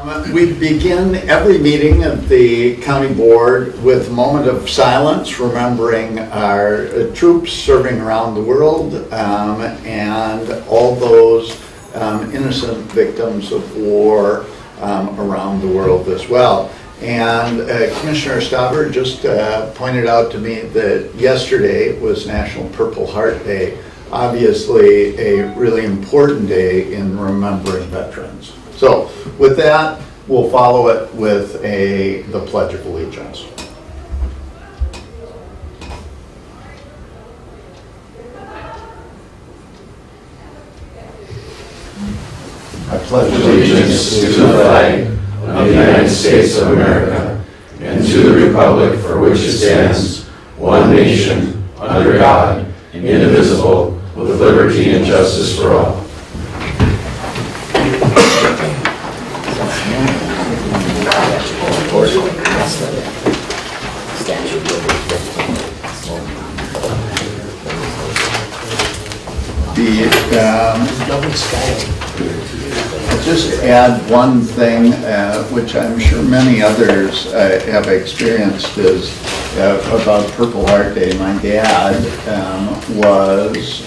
We begin every meeting of the county board with a moment of silence, remembering our troops serving around the world and all those innocent victims of war around the world as well. And Commissioner Stauber just pointed out to me that yesterday was National Purple Heart Day, obviously a really important day in remembering veterans. So with that, we'll follow it with the Pledge of Allegiance. I pledge allegiance to the flag of the United States of America and to the republic for which it stands, one nation, under God, indivisible, with liberty and justice for all. Just add one thing, which I'm sure many others have experienced, is about Purple Heart Day. My dad was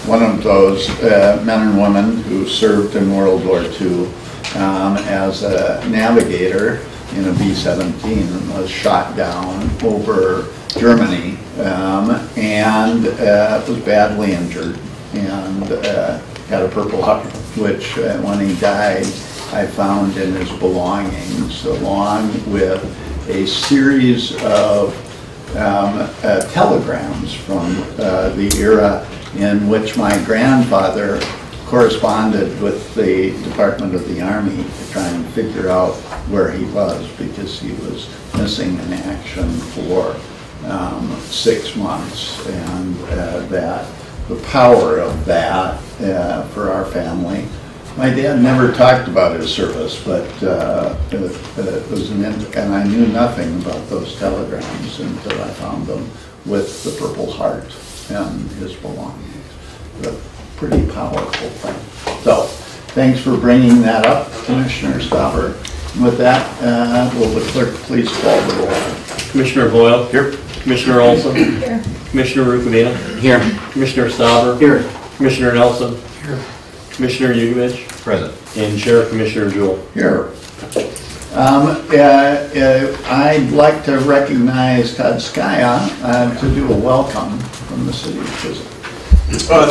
one of those men and women who served in World War II as a navigator in a B-17 and was shot down over Germany and was badly injured and had a Purple Heart, which when he died, I found in his belongings, along with a series of telegrams from the era in which my grandfather corresponded with the Department of the Army to try and figure out where he was, because he was missing in action for 6 months, and that the power of that for our family. My dad never talked about his service, but it was and I knew nothing about those telegrams until I found them with the Purple Heart and his belongings. A pretty powerful thing. So, thanks for bringing that up, Commissioner Stauber. With that, will the clerk please call the roll? Commissioner Boyle. Here. Commissioner Olson. Here. Commissioner Rukavina. Here. Commissioner Stauber. Here. Commissioner Nelson. Here. Commissioner Yugovich. Present. And Sheriff Commissioner Jewell. Here. I'd like to recognize Todd Skya to do a welcome from the city of Chisholm.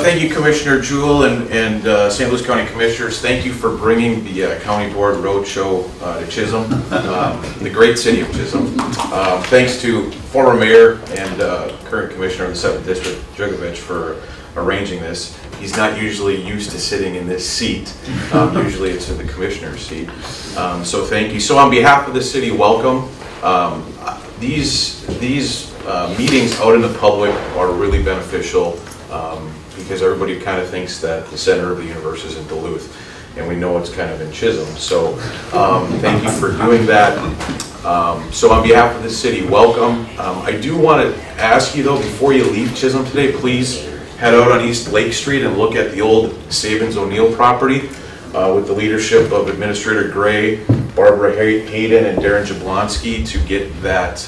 Thank you, Commissioner Jewell and St. Louis County Commissioners. Thank you for bringing the County Board Roadshow to Chisholm, the great city of Chisholm. Thanks to former mayor and current commissioner of the 7th District, Jugovich, for arranging this. He's not usually used to sitting in this seat. Usually it's in the commissioner's seat. So thank you. So on behalf of the city, welcome. These meetings out in the public are really beneficial because everybody kind of thinks that the center of the universe is in Duluth, and we know it's kind of in Chisholm. So thank you for doing that. So on behalf of the city, welcome. I do want to ask you though, before you leave Chisholm today, please head out on East Lake Street and look at the old Sabins O'Neill property with the leadership of Administrator Gray, Barbara Hayden, and Darren Jablonski to get that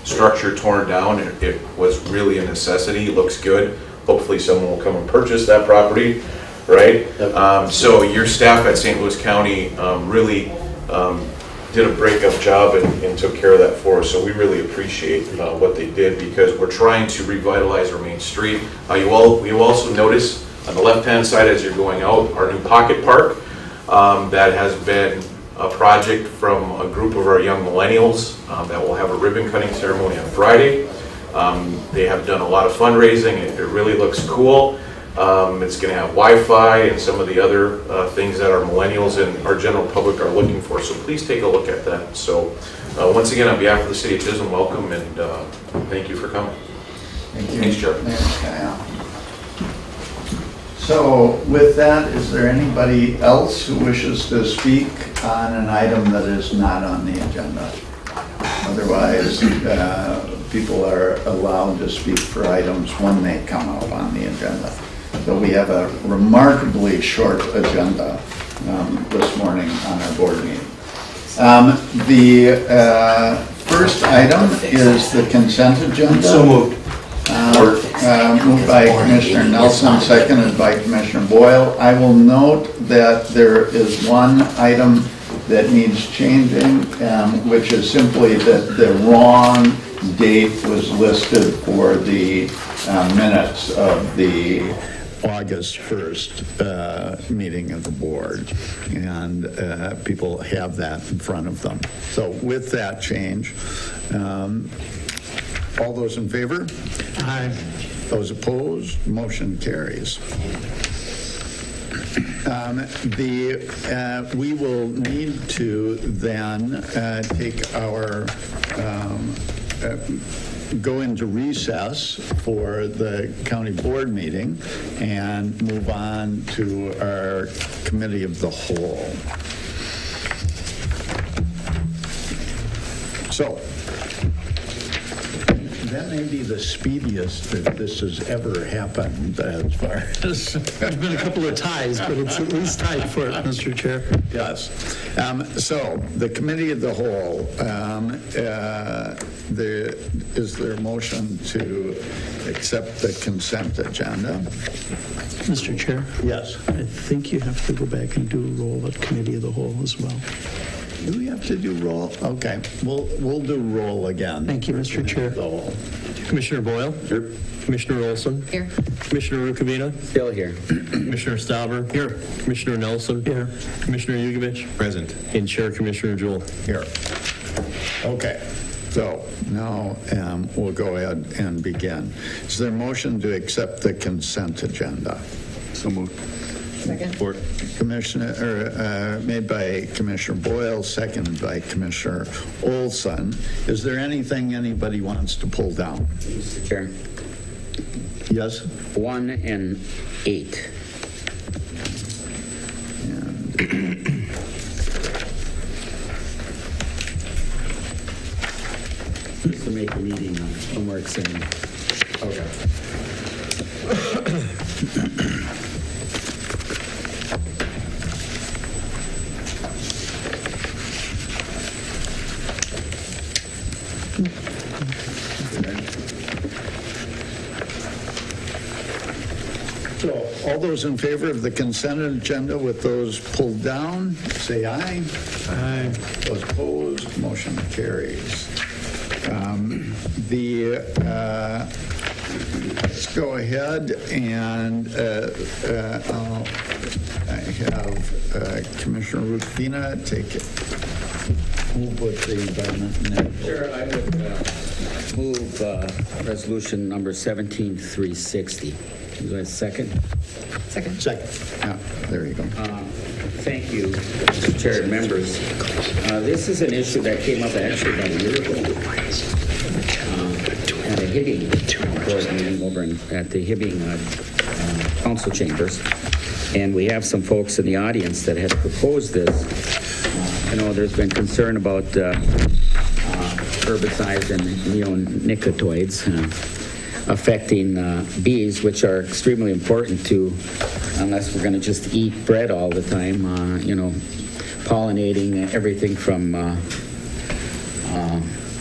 structure torn down. It was really a necessity. It looks good. Hopefully someone will come and purchase that property, right? So your staff at St. Louis County really did a break-up job and took care of that for us. So we really appreciate what they did, because we're trying to revitalize our main street. You also notice on the left-hand side as you're going out, our new pocket park that has been a project from a group of our young millennials that will have a ribbon cutting ceremony on Friday. They have done a lot of fundraising. It really looks cool. It's going to have Wi-Fi and some of the other things that our millennials and our general public are looking for. So please take a look at that. So once again, on behalf of the city of Chisholm, welcome, and thank you for coming. Thank you. Thanks, Chair. So with that, is there anybody else who wishes to speak on an item that is not on the agenda? Otherwise, people are allowed to speak for items when they come up on the agenda. So we have a remarkably short agenda this morning. morning on our board meeting. The first item is the consent agenda. So moved. Moved by Commissioner Nelson, seconded by Commissioner Boyle. I will note that there is one item that needs changing, which is simply that the wrong date was listed for the minutes of the August 1st meeting of the board, and people have that in front of them. So with that change, all those in favor? Aye. Those opposed? Motion carries. We will need to then take our go into recess for the county board meeting and move on to our committee of the whole. So that may be the speediest that this has ever happened as far as... There's been a couple of ties, but it's at least tied for it, Mr. Chair. Yes. So the committee of the whole, is there a motion to accept the consent agenda? Mr. Chair? Yes. I think you have to go back and do a roll at committee of the whole as well. Do we have to do roll? Okay, we'll do roll again. Thank you, Mr. Chair. The whole. Commissioner Boyle? Here. Commissioner Olson? Here. Commissioner Rukavina? Still here. Commissioner Stauber? Here. Commissioner Nelson? Here. Commissioner Yugovich? Present. And Chair Commissioner Jewell. Here. Okay, so now we'll go ahead and begin. Is there a motion to accept the consent agenda? So moved. Second. Support. Made by Commissioner Boyle, seconded by Commissioner Olson. Is there anything anybody wants to pull down? Mr. Chair, Yes? 1 and 8. Just to make the meeting more exciting. Okay. So, all those in favor of the consent agenda with those pulled down, say aye. Aye. Those opposed, motion carries. Let's go ahead and I have Commissioner Rukavina take it. Move with the environment. Sure, I would move resolution number 17360. Is that a second? Second. Second. Yeah, there you go. Thank you, Mr. Chair and members. This is an issue that came up actually about a year ago at a Hibbing board meeting over at the Hibbing council chambers. And we have some folks in the audience that have proposed this. There's been concern about herbicides and neonicotinoids affecting bees, which are extremely important to, unless we're going to just eat bread all the time, pollinating everything from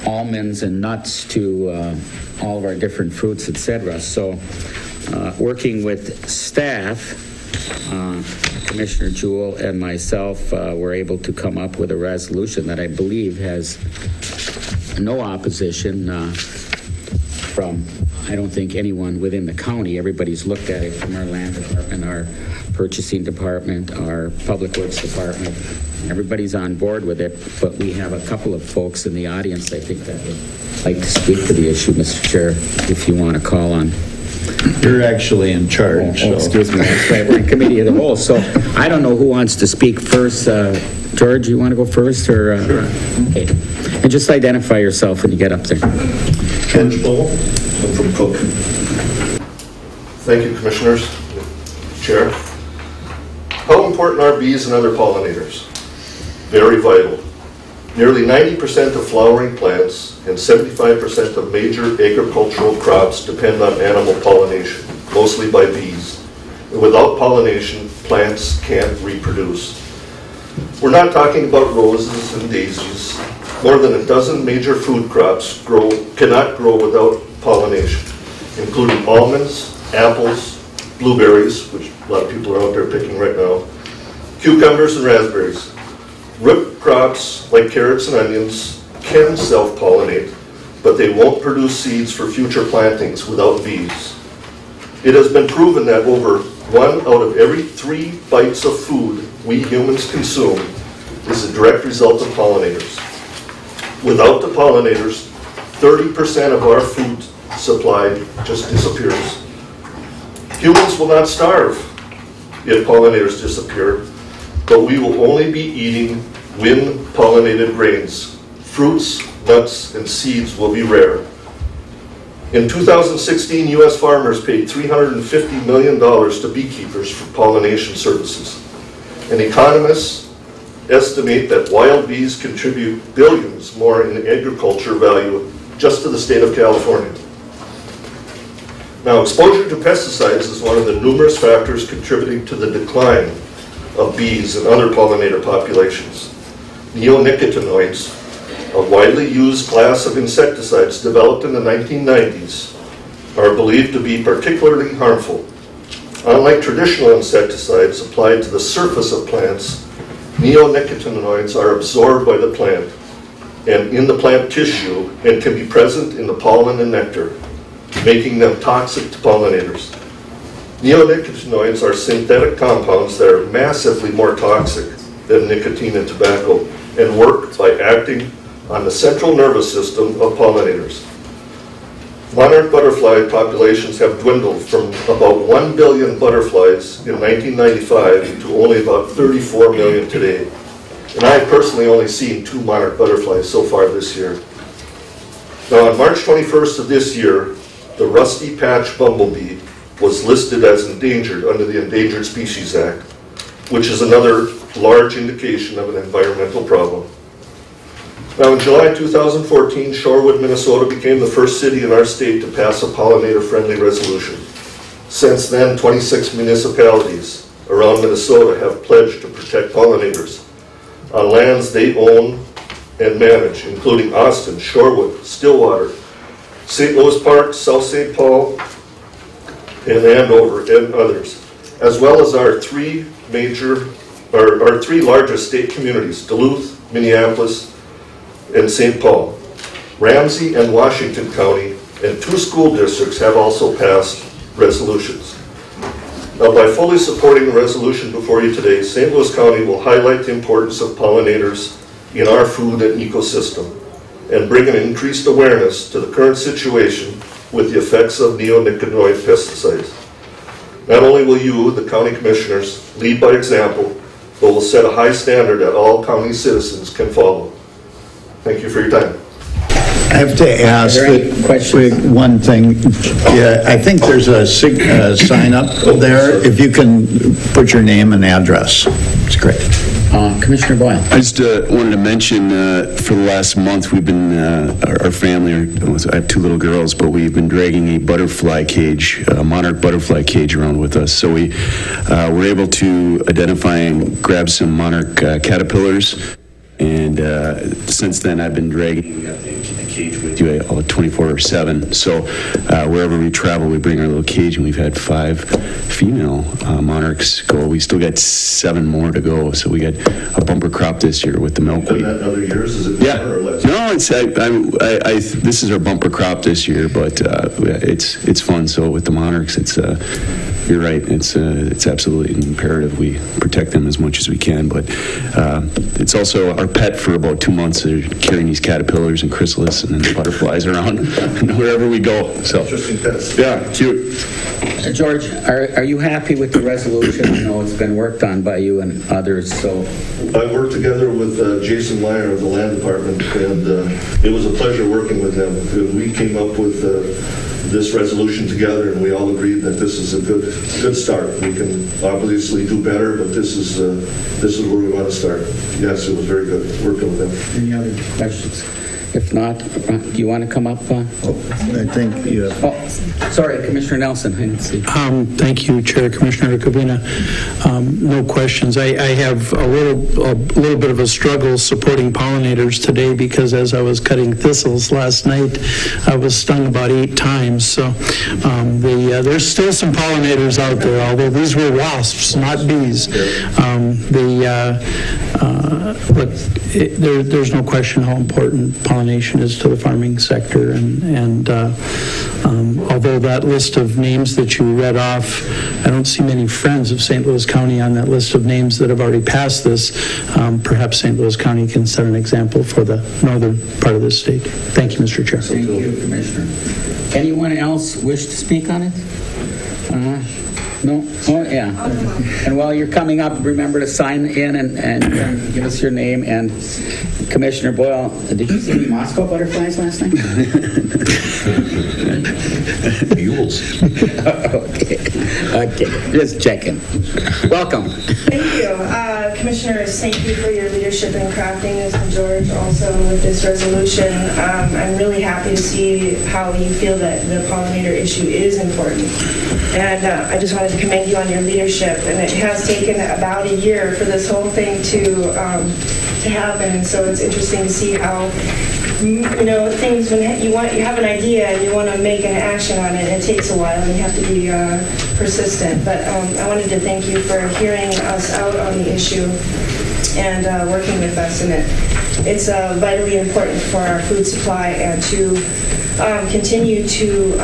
almonds and nuts to all of our different fruits, etc. So working with staff, Commissioner Jewell and myself were able to come up with a resolution that I believe has no opposition from, I don't think, anyone within the county. Everybody's looked at it from our land department, our purchasing department, our public works department. Everybody's on board with it, but we have a couple of folks in the audience, I think, that would like to speak to the issue, Mr. Chair, if you want to call on. You're actually in charge. Oh, excuse me, that's right, we're in committee of the whole, so I don't know who wants to speak first. George, you want to go first, or? Sure. Okay, and just identify yourself when you get up there. George Bull, I'm from Cook. Thank you, Commissioners. Chair. How important are bees and other pollinators? Very vital. Nearly 90% of flowering plants and 75% of major agricultural crops depend on animal pollination, mostly by bees. And without pollination, plants can't reproduce. We're not talking about roses and daisies. More than a dozen major food crops cannot grow without pollination, including almonds, apples, blueberries, which a lot of people are out there picking right now, cucumbers and raspberries. Root crops like carrots and onions can self-pollinate, but they won't produce seeds for future plantings without bees. It has been proven that over 1 out of every 3 bites of food we humans consume is a direct result of pollinators. Without the pollinators, 30% of our food supply just disappears. Humans will not starve if pollinators disappear, but we will only be eating wind-pollinated grains. Fruits, nuts, and seeds will be rare. In 2016, U.S. farmers paid $350 million to beekeepers for pollination services. And economists estimate that wild bees contribute billions more in agriculture value just to the state of California. Now, exposure to pesticides is one of the numerous factors contributing to the decline of bees and other pollinator populations. Neonicotinoids, a widely used class of insecticides developed in the 1990s, are believed to be particularly harmful. Unlike traditional insecticides applied to the surface of plants, neonicotinoids are absorbed by the plant and in the plant tissue and can be present in the pollen and nectar, making them toxic to pollinators. Neonicotinoids are synthetic compounds that are massively more toxic than nicotine and tobacco and work by acting on the central nervous system of pollinators. Monarch butterfly populations have dwindled from about 1 billion butterflies in 1995 to only about 34 million today. And I have personally only seen 2 monarch butterflies so far this year. Now on March 21st of this year, the rusty patch bumblebee was listed as endangered under the Endangered Species Act, which is another large indication of an environmental problem. Now in July 2014, Shorewood, Minnesota became the first city in our state to pass a pollinator-friendly resolution. Since then, 26 municipalities around Minnesota have pledged to protect pollinators on lands they own and manage, including Austin, Shorewood, Stillwater, St. Louis Park, South St. Paul, and Andover, and others, as well as our 3 largest state communities, Duluth, Minneapolis, and St. Paul. Ramsey and Washington County and 2 school districts have also passed resolutions. Now, by fully supporting the resolution before you today, St. Louis County will highlight the importance of pollinators in our food and ecosystem and bring an increased awareness to the current situation with the effects of neonicotinoid pesticides. Not only will you, the county commissioners, lead by example, but will set a high standard that all county citizens can follow. Thank you for your time. I have to ask one thing. Yeah, I think there's a sign up there. If you can put your name and address, it's great. Commissioner Boyle. I just wanted to mention for the last month we've been, our family, I have 2 little girls, but we've been dragging a butterfly cage, a monarch butterfly cage around with us. So we were able to identify and grab some monarch caterpillars. And since then, I've been dragging the cage with you 24/7. So wherever we travel, we bring our little cage, and we've had 5 female monarchs go. We still got 7 more to go. So we got a bumper crop this year with the milkweed. Done that in other years? Is it more or less? No, it's this is our bumper crop this year, but it's fun. So with the monarchs, it's you're right. It's absolutely imperative we protect them as much as we can. But it's also our pet for about 2 months. They're carrying these caterpillars and chrysalis and then butterflies around wherever we go. So Interesting pets. yeah, cute. George, are you happy with the resolution? I know it's been worked on by you and others, so. I worked together with Jason Meyer of the Land Department, and it was a pleasure working with him. We came up with this resolution together, and we all agreed that this is a good start. We can obviously do better, but this is where we want to start. Yes, it was very good working with them. Any other questions? If not, do you want to come up? I think you have. Oh, sorry, Commissioner Nelson. I didn't see. Thank you, Chair, Commissioner Kavina. No questions. I have a little bit of a struggle supporting pollinators today because as I was cutting thistles last night, I was stung about 8 times. So there's still some pollinators out there, although these were wasps, not bees. But there's no question how important pollination is to the farming sector, and although that list of names that you read off, I don't see many friends of St. Louis County on that list of names that have already passed this. Perhaps St. Louis County can set an example for the northern part of the state. Thank you, Mr. Chair. Thank you, Commissioner. Anyone else wish to speak on it? No? Oh, yeah. And while you're coming up, remember to sign in and give us your name. And Commissioner Boyle, did you see any Moscow butterflies last night? Mules. Okay, just checking. Welcome. Thank you. Commissioners, thank you for your leadership in crafting this, and George also with this resolution. I'm really happy to see how you feel that the pollinator issue is important. And I just wanted to commend you on your leadership. And it has taken about a year for this whole thing to happen. And so it's interesting to see how, things, when you have an idea and you want to make an action on it, it takes a while and you have to be persistent. But I wanted to thank you for hearing us out on the issue and working with us in it. It's vitally important for our food supply and to continue to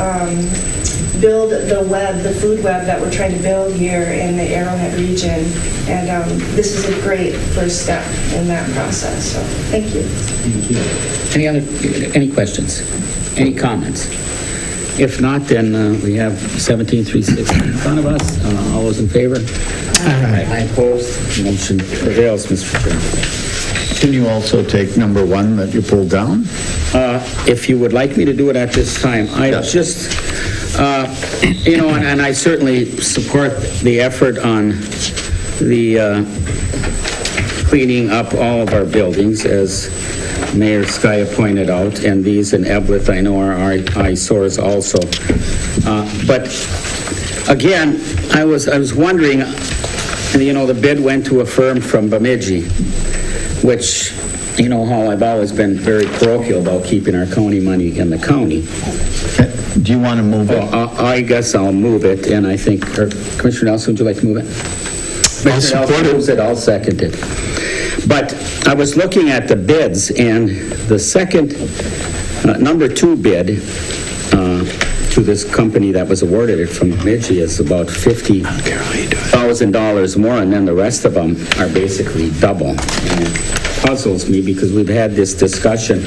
build the food web that we're trying to build here in the Arrowhead region. And this is a great first step in that process. So thank you. Thank you. Any questions? Any comments? If not, then we have 17360 in front of us. All those in favor? Aye. Opposed? Motion prevails, Mr. Chairman. Can you also take number 1 that you pulled down? If you would like me to do it at this time, I just, and I certainly support the effort on the cleaning up all of our buildings, as Mayor Skaya pointed out, and these in Eveleth I know are eyesores also. But again, I was wondering, the bid went to a firm from Bemidji, which, how I've always been very parochial about keeping our county money in the county. Do you want to move it? I guess I'll move it, and I think, Commissioner Nelson, would you like to move it? I'll support it. I'll second it. But I was looking at the bids, and the second, number 2 bid to this company that was awarded it from Bemidji is about $50,000 more, and then the rest of them are basically double. And it puzzles me because we've had this discussion,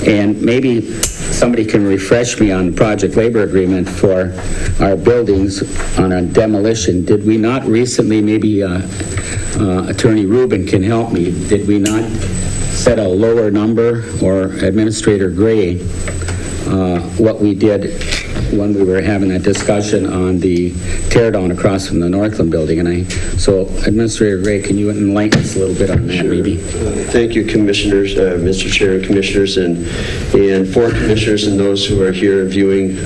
and maybe somebody can refresh me on the project labor agreement for our buildings on a demolition. Did we not recently, maybe Attorney Rubin can help me, did we not set a lower number, or Administrator Gray, what we did when we were having a discussion on the tear down across from the Northland building? And so Administrator Gray, can you enlighten us a little bit on that? Sure. Maybe? Thank you, Commissioners, Mr. Chair and Commissioners, and for Commissioners and those who are here viewing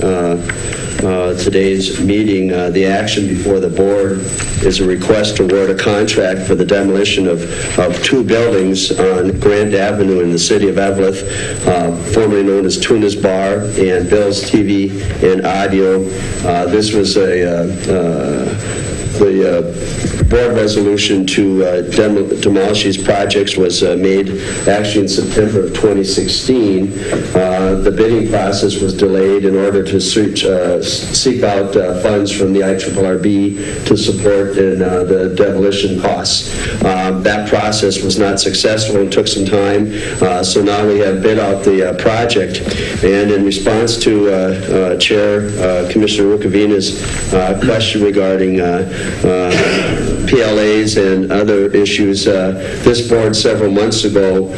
today's meeting. The action before the board is a request to award a contract for the demolition of 2 buildings on Grand Avenue in the city of Eveleth, formerly known as Tuna's Bar and Bill's TV and Audio. This was the board resolution to demolish these projects was made actually in September of 2016. The bidding process was delayed in order to seek out funds from the IRRB to support in the demolition costs. That process was not successful and took some time, so now we have bid out the project. And in response to Chair Commissioner Rukavina's question regarding PLAs and other issues, this board several months ago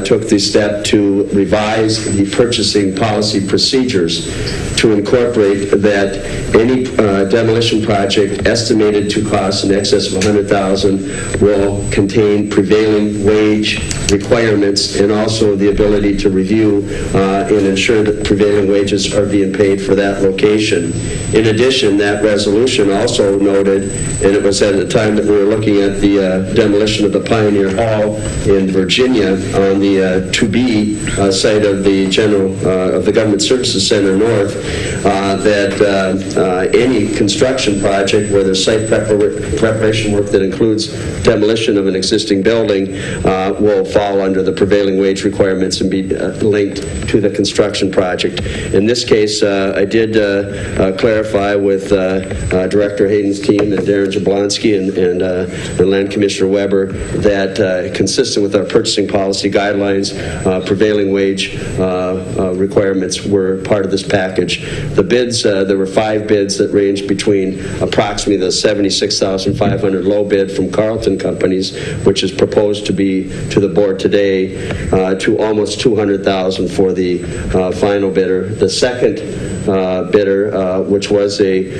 took the step to revise the purchasing policy procedures to incorporate that any demolition project estimated to cost in excess of $100,000 will contain prevailing wage requirements and also the ability to review and ensure that prevailing wages are being paid for that location. In addition, that resolution also noted, and it was at the time that we were looking at the demolition of the Pioneer Hall in Virginia on the 2B site of the Government Services Center North, that any construction project where there's site preparation work that includes demolition of an existing building will fall under the prevailing wage requirements and be linked to the construction project. In this case, I did clarify with Director Hayden's team and Darren Jablonski and Land Commissioner Weber that consistent with our purchasing policy guidelines, prevailing wage requirements were part of this package. The bids, there were 5 bids that ranged between approximately the $76,500 low bid from Carleton Companies, which is proposed to be to the board today, to almost $200,000 for the final bidder. The second bidder, which was a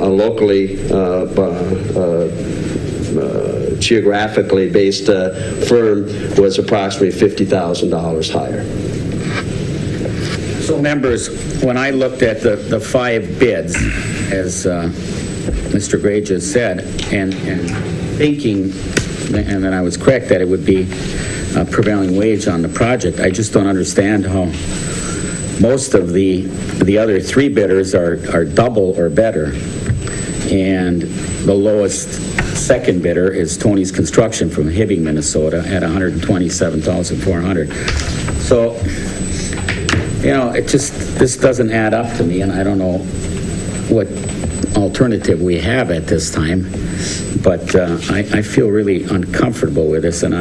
locally geographically based firm, was approximately $50,000 higher. So members, when I looked at the 5 bids, as Mr. Gray just said, and thinking, and then I was correct that it would be prevailing wage on the project, I just don't understand how most of the other 3 bidders are double or better, and the lowest second bidder is Tony's Construction from Hibbing, Minnesota, at $127,400. So, you know, this doesn't add up to me, and I don't know what alternative we have at this time, but I feel really uncomfortable with this, and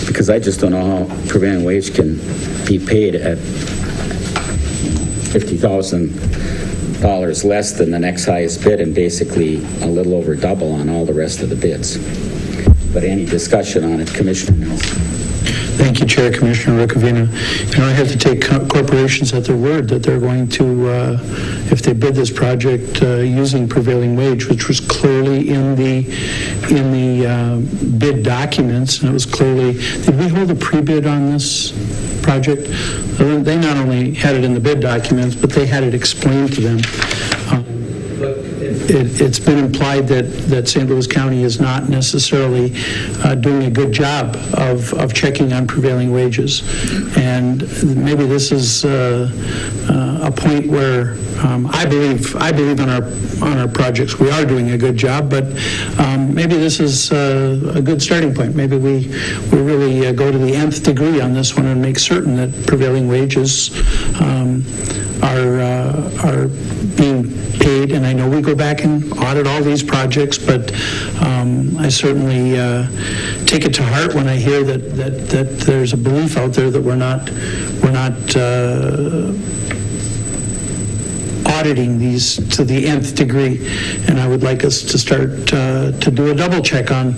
because I just don't know how prevailing wage can be paid at $50,000 less than the next highest bid and basically a little over double on all the rest of the bids. But any discussion on it, Commissioner Nelson? Thank you, Chair. Commissioner Ricavina. You know, I have to take corporations at their word that they're going to, if they bid this project using prevailing wage, which was clearly in the bid documents, and it was clearly. Did we hold a pre-bid on this project? They not only had it in the bid documents, but they had it explained to them. It's been implied that St. Louis County is not necessarily doing a good job of checking on prevailing wages, and maybe this is a point where I believe on our projects we are doing a good job, but maybe this is a good starting point. Maybe we really go to the nth degree on this one and make certain that prevailing wages are being paid. And I know we go back and audit all these projects, but I certainly take it to heart when I hear that there's a belief out there that we're not auditing these to the nth degree, and I would like us to start to do a double check on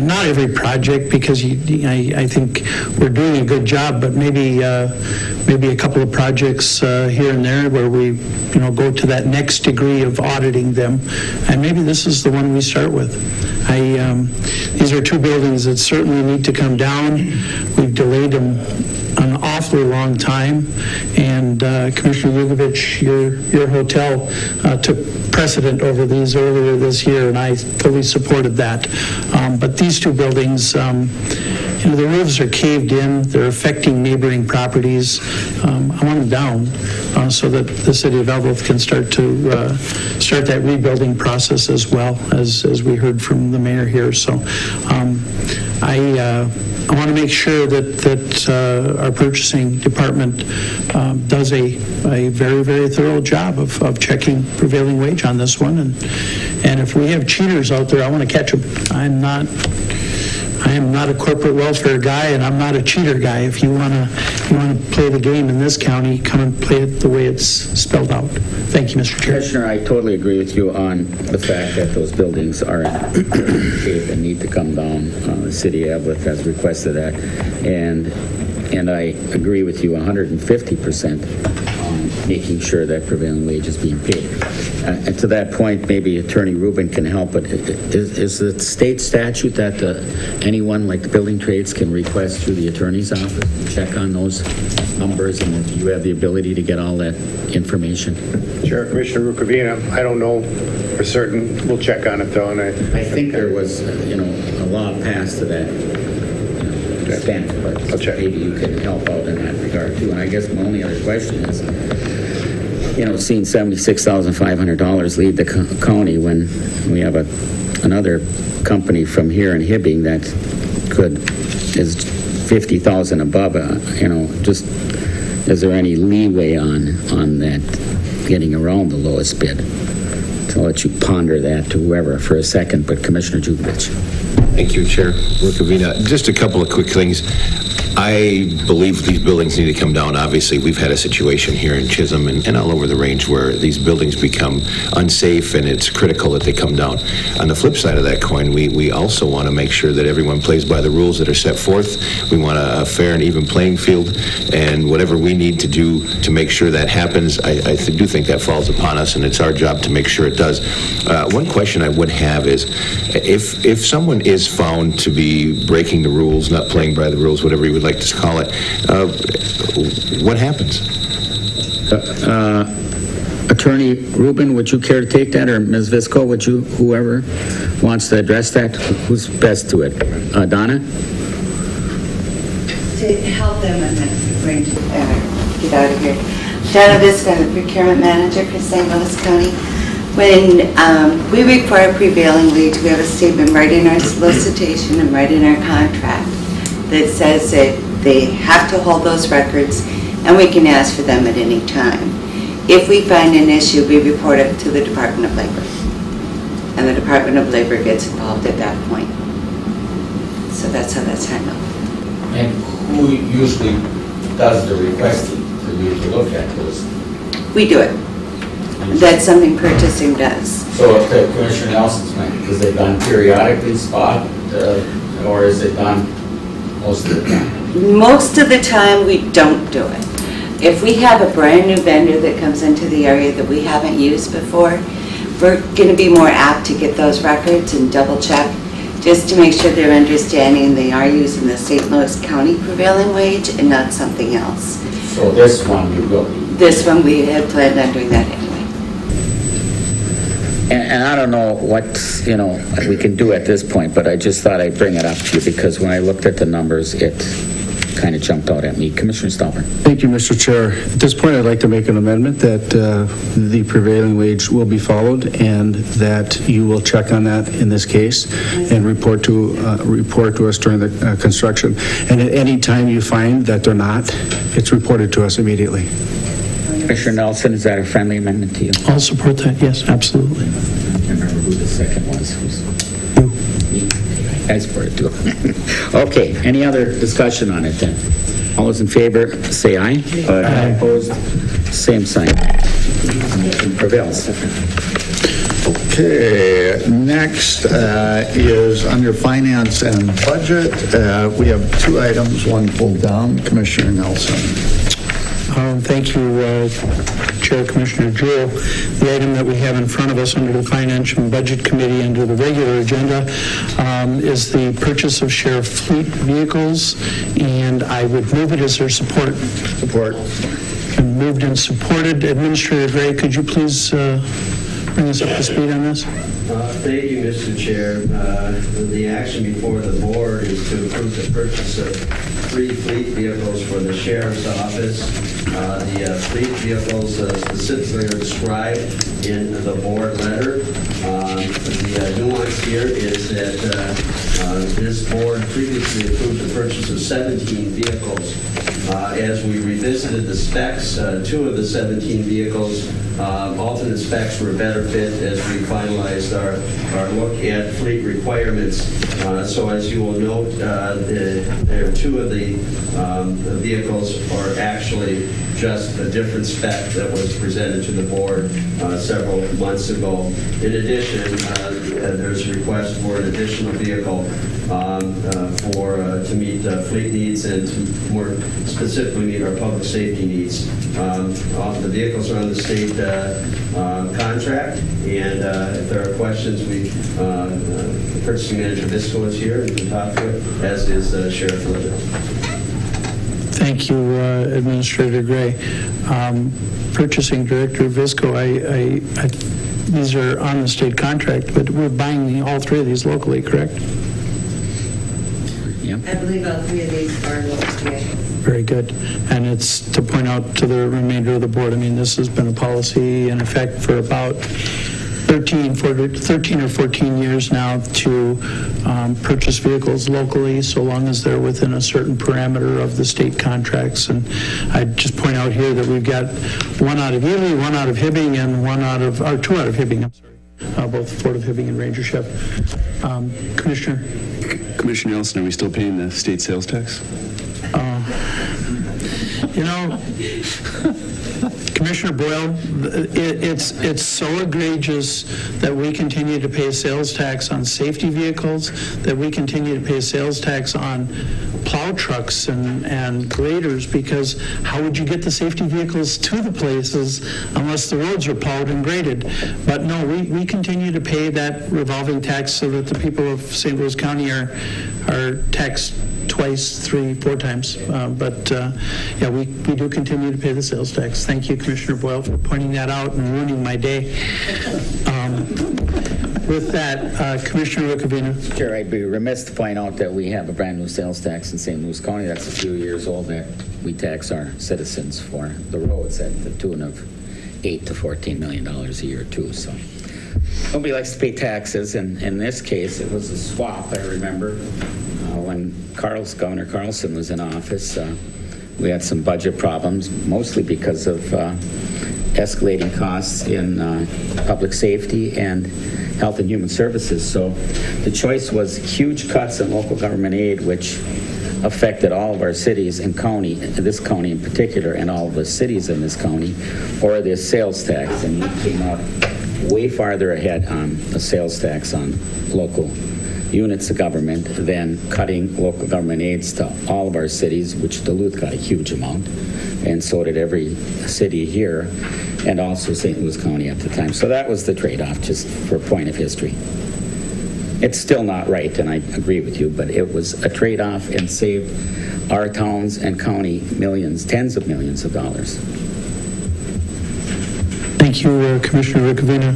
not every project, because I think we're doing a good job, but maybe a couple of projects here and there where we go to that next degree of auditing them, and maybe this is the one we start with. These are 2 buildings that certainly need to come down. We've delayed them an awfully long time, and Commissioner Yugovich, your hotel took precedent over these earlier this year, and I fully supported that. But these 2 buildings, the roofs are caved in. They're affecting neighboring properties. I want them down so that the city of Evelyn can start that rebuilding process as well, as we heard from the mayor here. So I want to make sure that our purchasing department does a very, very thorough job of checking prevailing wage on this one. And if we have cheaters out there, I want to catch them. I'm not I am not a corporate welfare guy, and I'm not a cheater guy. If you want to play the game in this county, come and play it the way it's spelled out. Thank you, Mr. Chair. Commissioner, I totally agree with you on the fact that those buildings are in shape and need to come down. The city of Ablett has requested that, and I agree with you 150% on making sure that prevailing wage is being paid. And to that point, maybe Attorney Rubin can help, but is it state statute that anyone like the building trades can request through the attorney's office to check on those numbers, and that you have the ability to get all that information? Sure, Commissioner Rukavina, I don't know for certain. We'll check on it though. And I think there was, a law passed to that extent, but I'll check. Maybe you can help out in that regard too. And I guess my only other question is, seeing $76,500 leave the county when we have another company from here in Hibbing that is 50,000 above, just is there any leeway on that getting around the lowest bid? So I'll let you ponder that to whoever for a second, but Commissioner Jukovich. Thank you, Chair Rukavina. Just a couple of quick things. I believe these buildings need to come down. Obviously, we've had a situation here in Chisholm and all over the range where these buildings become unsafe, and it's critical that they come down. On the flip side of that coin, we also want to make sure that everyone plays by the rules that are set forth. We want a fair and even playing field, and whatever we need to do to make sure that happens, I do think that falls upon us, and it's our job to make sure it does. One question I would have is, if someone is found to be breaking the rules, not playing by the rules, whatever you would like to call it, what happens? Attorney Rubin, would you care to take that, or Ms. Visco, whoever wants to address that? Who's best to it? Donna? To help them, I'm going to get out of here. Donna Visco, I'm the procurement manager for St. Louis County. When we require prevailing wage, we have a statement right in our solicitation and right in our contract that says that they have to hold those records, and we can ask for them at any time. If we find an issue, we report it to the Department of Labor, and the Department of Labor gets involved at that point. So that's how that's handled. And who usually does the requesting for you to look at those? We do it. That's something purchasing does. So if the Commissioner Nelson's mind, is it done periodically, spot, or is it done most of the time? Most of the time, we don't do it. If we have a brand new vendor that comes into the area that we haven't used before, we're going to be more apt to get those records and double check, just to make sure they're understanding they are using the St. Louis County prevailing wage and not something else. So this one you will be? This one we had planned on doing that anyway. And I don't know what, we can do at this point, but I just thought I'd bring it up to you because when I looked at the numbers, it kind of jumped out at me. Commissioner Stauffer. Thank you, Mr. Chair. At this point, I'd like to make an amendment that the prevailing wage will be followed, and that you will check on that in this case and report to us during the construction. And at any time you find that they're not, it's reported to us immediately. Commissioner Nelson, is that a friendly amendment to you? I'll support that, yes, absolutely. I can't remember who the second was. You. I support it too. Okay, any other discussion on it then? All those in favor, say aye. Aye. Opposed, same sign. Motion prevails. Okay, next is under finance and budget. We have two items, one pulled down. Commissioner Nelson. Thank you, Chair Commissioner Jewell. The item that we have in front of us under the Finance and Budget Committee under the regular agenda is the purchase of sheriff fleet vehicles, and I would move it. Is there support? Support. And moved and supported. Administrator Gray, could you please bring us up to speed on this? Thank you, Mr. Chair. The action before the board is to approve the purchase of 3 fleet vehicles for the Sheriff's Office. The fleet vehicles specifically are described in the board letter. The nuance here is that this board previously approved the purchase of 17 vehicles As we revisited the specs, 2 of the 17 vehicles, alternate specs were a better fit as we finalized our look at fleet requirements. So as you will note, there are 2 of the vehicles are actually just a different spec that was presented to the board several months ago. In addition, there's a request for an additional vehicle to meet fleet needs and to more specifically meet our public safety needs. The vehicles are on the state contract, and if there are questions, the purchasing manager Visco is here and can talk to it, as is Sheriff Litter. Thank you, Administrator Gray. Purchasing Director Visco, these are on the state contract, but we're buying all 3 of these locally, correct? I believe all 3 of these are local vehicles. Very good. And it's to point out to the remainder of the board, I mean, this has been a policy in effect for about 13 or 14 years now to purchase vehicles locally so long as they're within a certain parameter of the state contracts. And I'd just point out here that we've got 1 out of Ely, 1 out of Hibbing, and 2 out of Hibbing, I'm sorry, both Fort of Hibbing and Rangership. Commissioner Nelson, are we still paying the state sales tax? You know, Commissioner Boyle, it's so egregious that we continue to pay sales tax on safety vehicles, that we continue to pay sales tax on plow trucks and graders, because how would you get the safety vehicles to the places unless the roads are plowed and graded? But no, we continue to pay that revolving tax so that the people of St. Louis County are taxed twice, 3, 4 times. Yeah, we do continue to pay the sales tax. Thank you, Commissioner Boyle, for pointing that out and ruining my day. With that, Commissioner Rukavina. Sure, I'd be remiss to point out that we have a brand new sales tax in St. Louis County that's a few years old that we tax our citizens for the roads at the tune of $8 to $14 million a year too. So nobody likes to pay taxes, and in this case, it was a swap. I remember when Governor Carlson was in office, we had some budget problems, mostly because of escalating costs in public safety and health and human services. So the choice was huge cuts in local government aid, which affected all of our cities and county, this county in particular, and all of the cities in this county, or this sales tax. And we came out way farther ahead on a sales tax on local units of government than cutting local government aids to all of our cities, which Duluth got a huge amount, and so did every city here, and also St. Louis County at the time. So that was the trade-off, just for a point of history. It's still not right, and I agree with you, but it was a trade-off and saved our towns and county millions, tens of millions of dollars. Thank you, Commissioner Rukavina.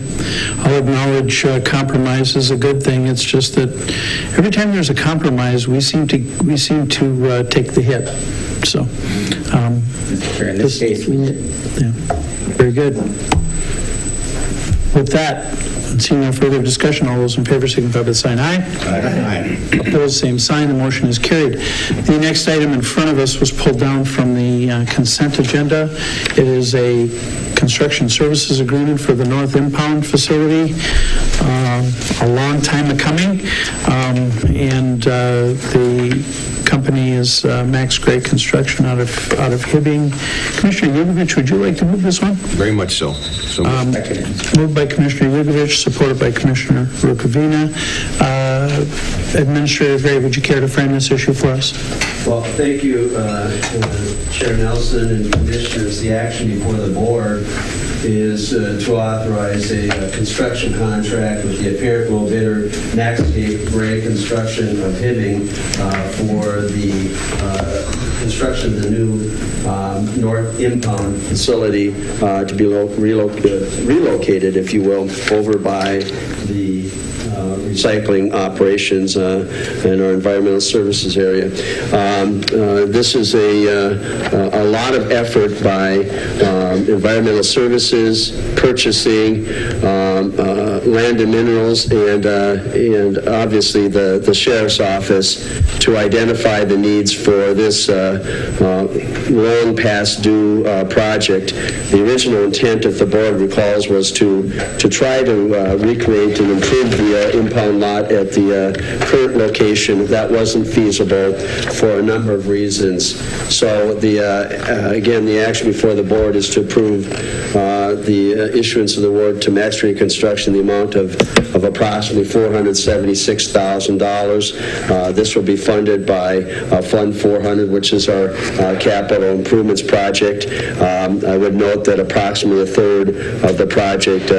I'll acknowledge compromise is a good thing. It's just that every time there's a compromise, we seem to take the hit. So, sure, in this case, we did. Yeah, very good. With that, seeing no further discussion, all those in favor signify by saying aye. Aye. Opposed, same sign. The motion is carried. The next item in front of us was pulled down from the consent agenda. It is a construction services agreement for the North Impound facility. A long time coming, and the company is Max Gray Construction out of Hibbing. Commissioner Yugovich, would you like to move this one? Very much so. Moved by Commissioner Yugovich, supported by Commissioner Rukavina. Administrator Gray, would you care to frame this issue for us? Well, thank you, Chair Nelson and Commissioners. The action before the board is to authorize a construction contract with the apparent low bidder, Max Gray Construction of Hibbing, for the construction of the new North Impound facility to be relocated, if you will, over by the recycling operations in our environmental services area. This is a lot of effort by environmental services, purchasing, land and minerals, and obviously the sheriff's office to identify the needs for this long past due project. The original intent, if the board recalls, was to try to recreate and improve the impound lot at the current location. That wasn't feasible for a number of reasons. So again, the action before the board is to approve the issuance of the award to Max Reconstruction, the amount of approximately $476,000. This will be funded by Fund 400, which is our capital improvements project. I would note that approximately a third of the project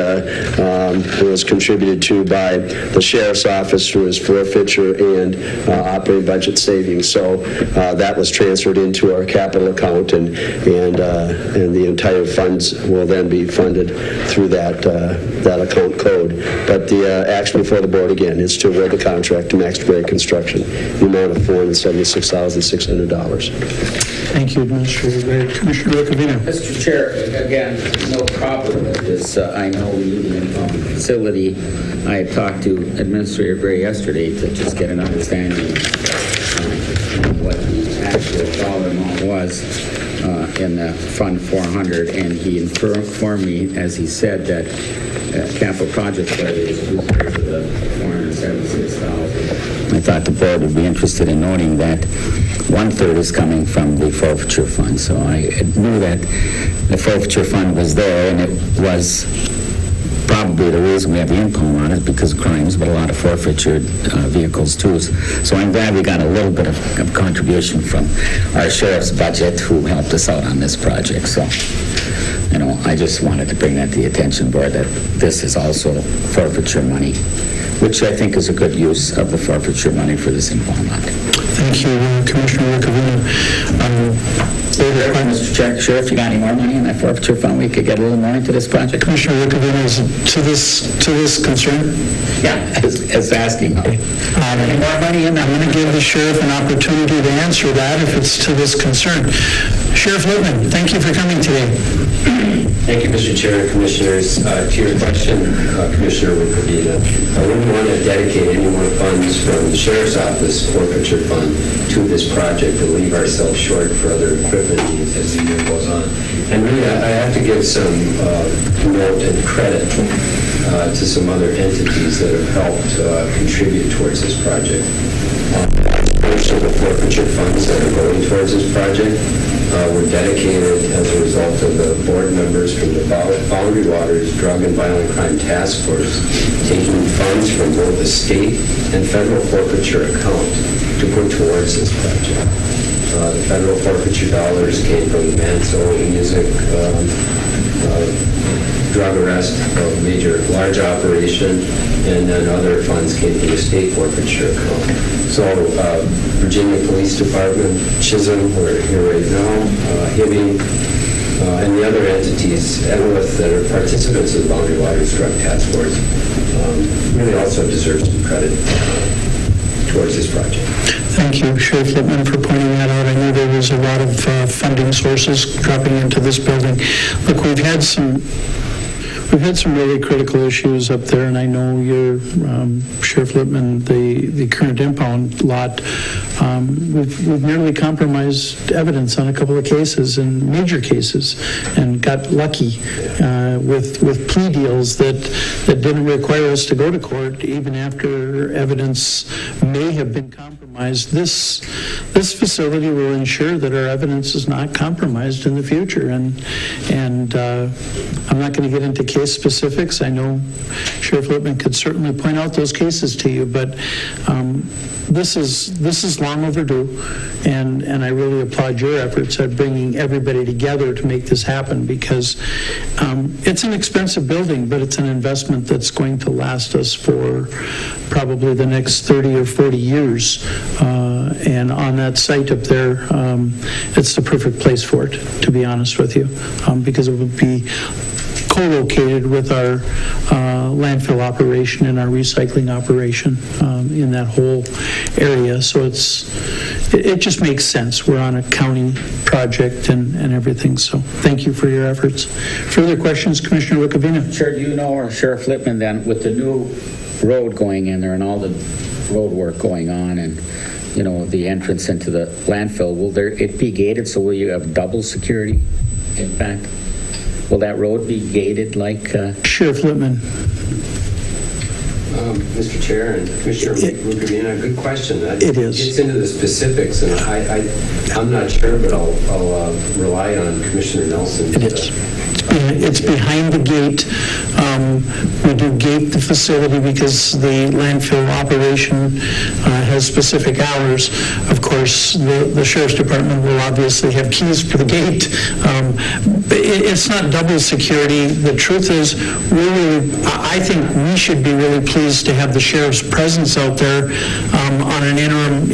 was contributed to by the sheriff's office through his forfeiture and operating budget savings. So that was transferred into our capital account, and the entire funds will then be funded through that account code. But the action before the board again is to award the contract to Max Construction, the amount of $476,600. Thank you, Administrator. Commissioner Ricavino. Mr. Chair, again, no problem with this. I know we need an impound facility. I had talked to Administrator Gray yesterday to just get an understanding of what the actual dollar amount was in the Fund 400, and he informed me, as he said, that capital project budget is 2/3 of the $476,000. I thought the board would be interested in noting that 1/3 is coming from the forfeiture fund. So I knew that the forfeiture fund was there, and it was probably the reason we have the impound on it because of crimes, but a lot of forfeiture vehicles too. So I'm glad we got a little bit of contribution from our sheriff's budget, who helped us out on this project. So, you know, I just wanted to bring that to the attention board that this is also forfeiture money, which I think is a good use of the forfeiture money for this impound lot. Thank you, Commissioner Ricavino. Mr. Chair, Sheriff, you got any more money in that forfeiture fund? We could get a little more into this project. Commissioner Ricavino, is it to this concern? Yeah, it's asking. Any more money in that? I'm going to give the sheriff an opportunity to answer that if it's to this concern. Sheriff Lippman, thank you for coming today. Thank you, Mr. Chair and Commissioners. To your question, Commissioner Ricavino, I wouldn't want to dedicate any more funds from the Sheriff's Office forfeiture fund to this project and leave ourselves short for other equipment needs as the year goes on. And really, I have to give some note and credit to some other entities that have helped contribute towards this project. Most of the forfeiture funds that are going towards this project were dedicated as a result of the board members from the Boundary Waters Drug and Violent Crime Task Force taking funds from both the state and federal forfeiture account to put towards this project. The federal forfeiture dollars came from the Manso Music drug arrest, a major large operation, and then other funds came from the state forfeiture account. So Virginia Police Department, Chisholm, we're here right now, Hibbing, and the other entities, Edworth, that are participants of the Boundary Waters Drug Task Force, really also deserve some credit towards this project. Thank you, Sheriff Lippman, for pointing that out. I know there was a lot of funding sources dropping into this building. Look, we've had some really critical issues up there, and I know you're, Sheriff Lippman, the current impound lot, we've nearly compromised evidence on a couple of cases, and major cases, and got lucky with plea deals that didn't require us to go to court, even after evidence may have been compromised. This facility will ensure that our evidence is not compromised in the future, and I'm not going to get into case specifics. I know Sheriff Lippman could certainly point out those cases to you, but this is long overdue, and I really applaud your efforts at bringing everybody together to make this happen, because it's an expensive building, but it's an investment that's going to last us for probably the next 30 or 40 years. And on that site up there, it's the perfect place for it, to be honest with you, because it would be co-located with our landfill operation and our recycling operation in that whole area. So it just makes sense. We're on a county project and everything. So thank you for your efforts. Further questions, Commissioner Rukavina? Sure. Do you know, or Sheriff Lippman, then with the new road going in there and all the road work going on and the entrance into the landfill, will it be gated? So will you have double security? In fact, will that road be gated like? Sheriff Lippman. Mr. Chair and Commissioner Rukavina, good question. It is. It gets into the specifics, and I'm not sure, but I'll rely on Commissioner Nelson. It is. It's behind the gate. We do gate the facility because the landfill operation has specific hours. Of course, the Sheriff's Department will obviously have keys for the gate. It's not double security. The truth is, I think we should be really pleased to have the Sheriff's presence out there on an interim,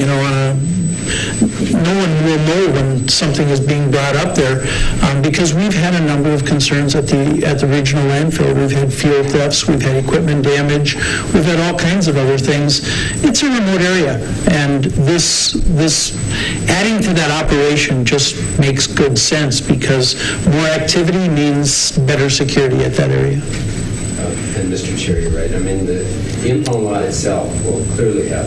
no one will know when something is being brought up there because we've had a number of concerns at the regional landfill. We've had fuel thefts, we've had equipment damage, we've had all kinds of other things. It's a remote area, and this adding to that operation just makes good sense because more activity means better security at that area. And Mr. Chair, you're right. I mean, the impound lot itself will clearly have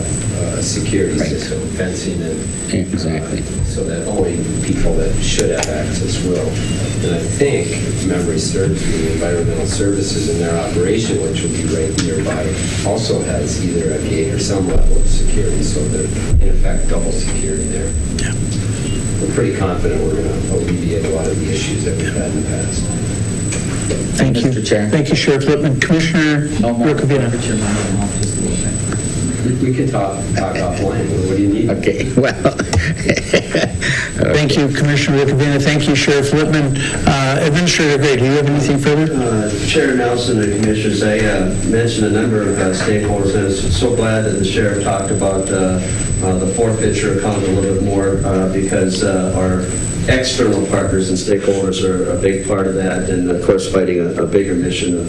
a security system, fencing, and exactly, so that only people that should have access will. And I think, if memory serves me, the environmental services in their operation, which will be right nearby, also has either a gate or some level of security. So they're in effect double security there. Yeah. We're pretty confident we're going to alleviate a lot of the issues that we've had in the past. Thank you. Mr. Chair. Thank you, Sheriff Lippman. Commissioner Rukavina. We can talk offline. What do you need? Okay, well. Thank you, Commissioner Rukavina. Thank you, Sheriff Lippman. Administrator Gray, do you have anything further? Chair Nelson and Commissioners, I mentioned a number of stakeholders, and I'm so glad that the Sheriff talked about the forfeiture account a little bit more because our external partners and stakeholders are a big part of that, and of course fighting a bigger mission of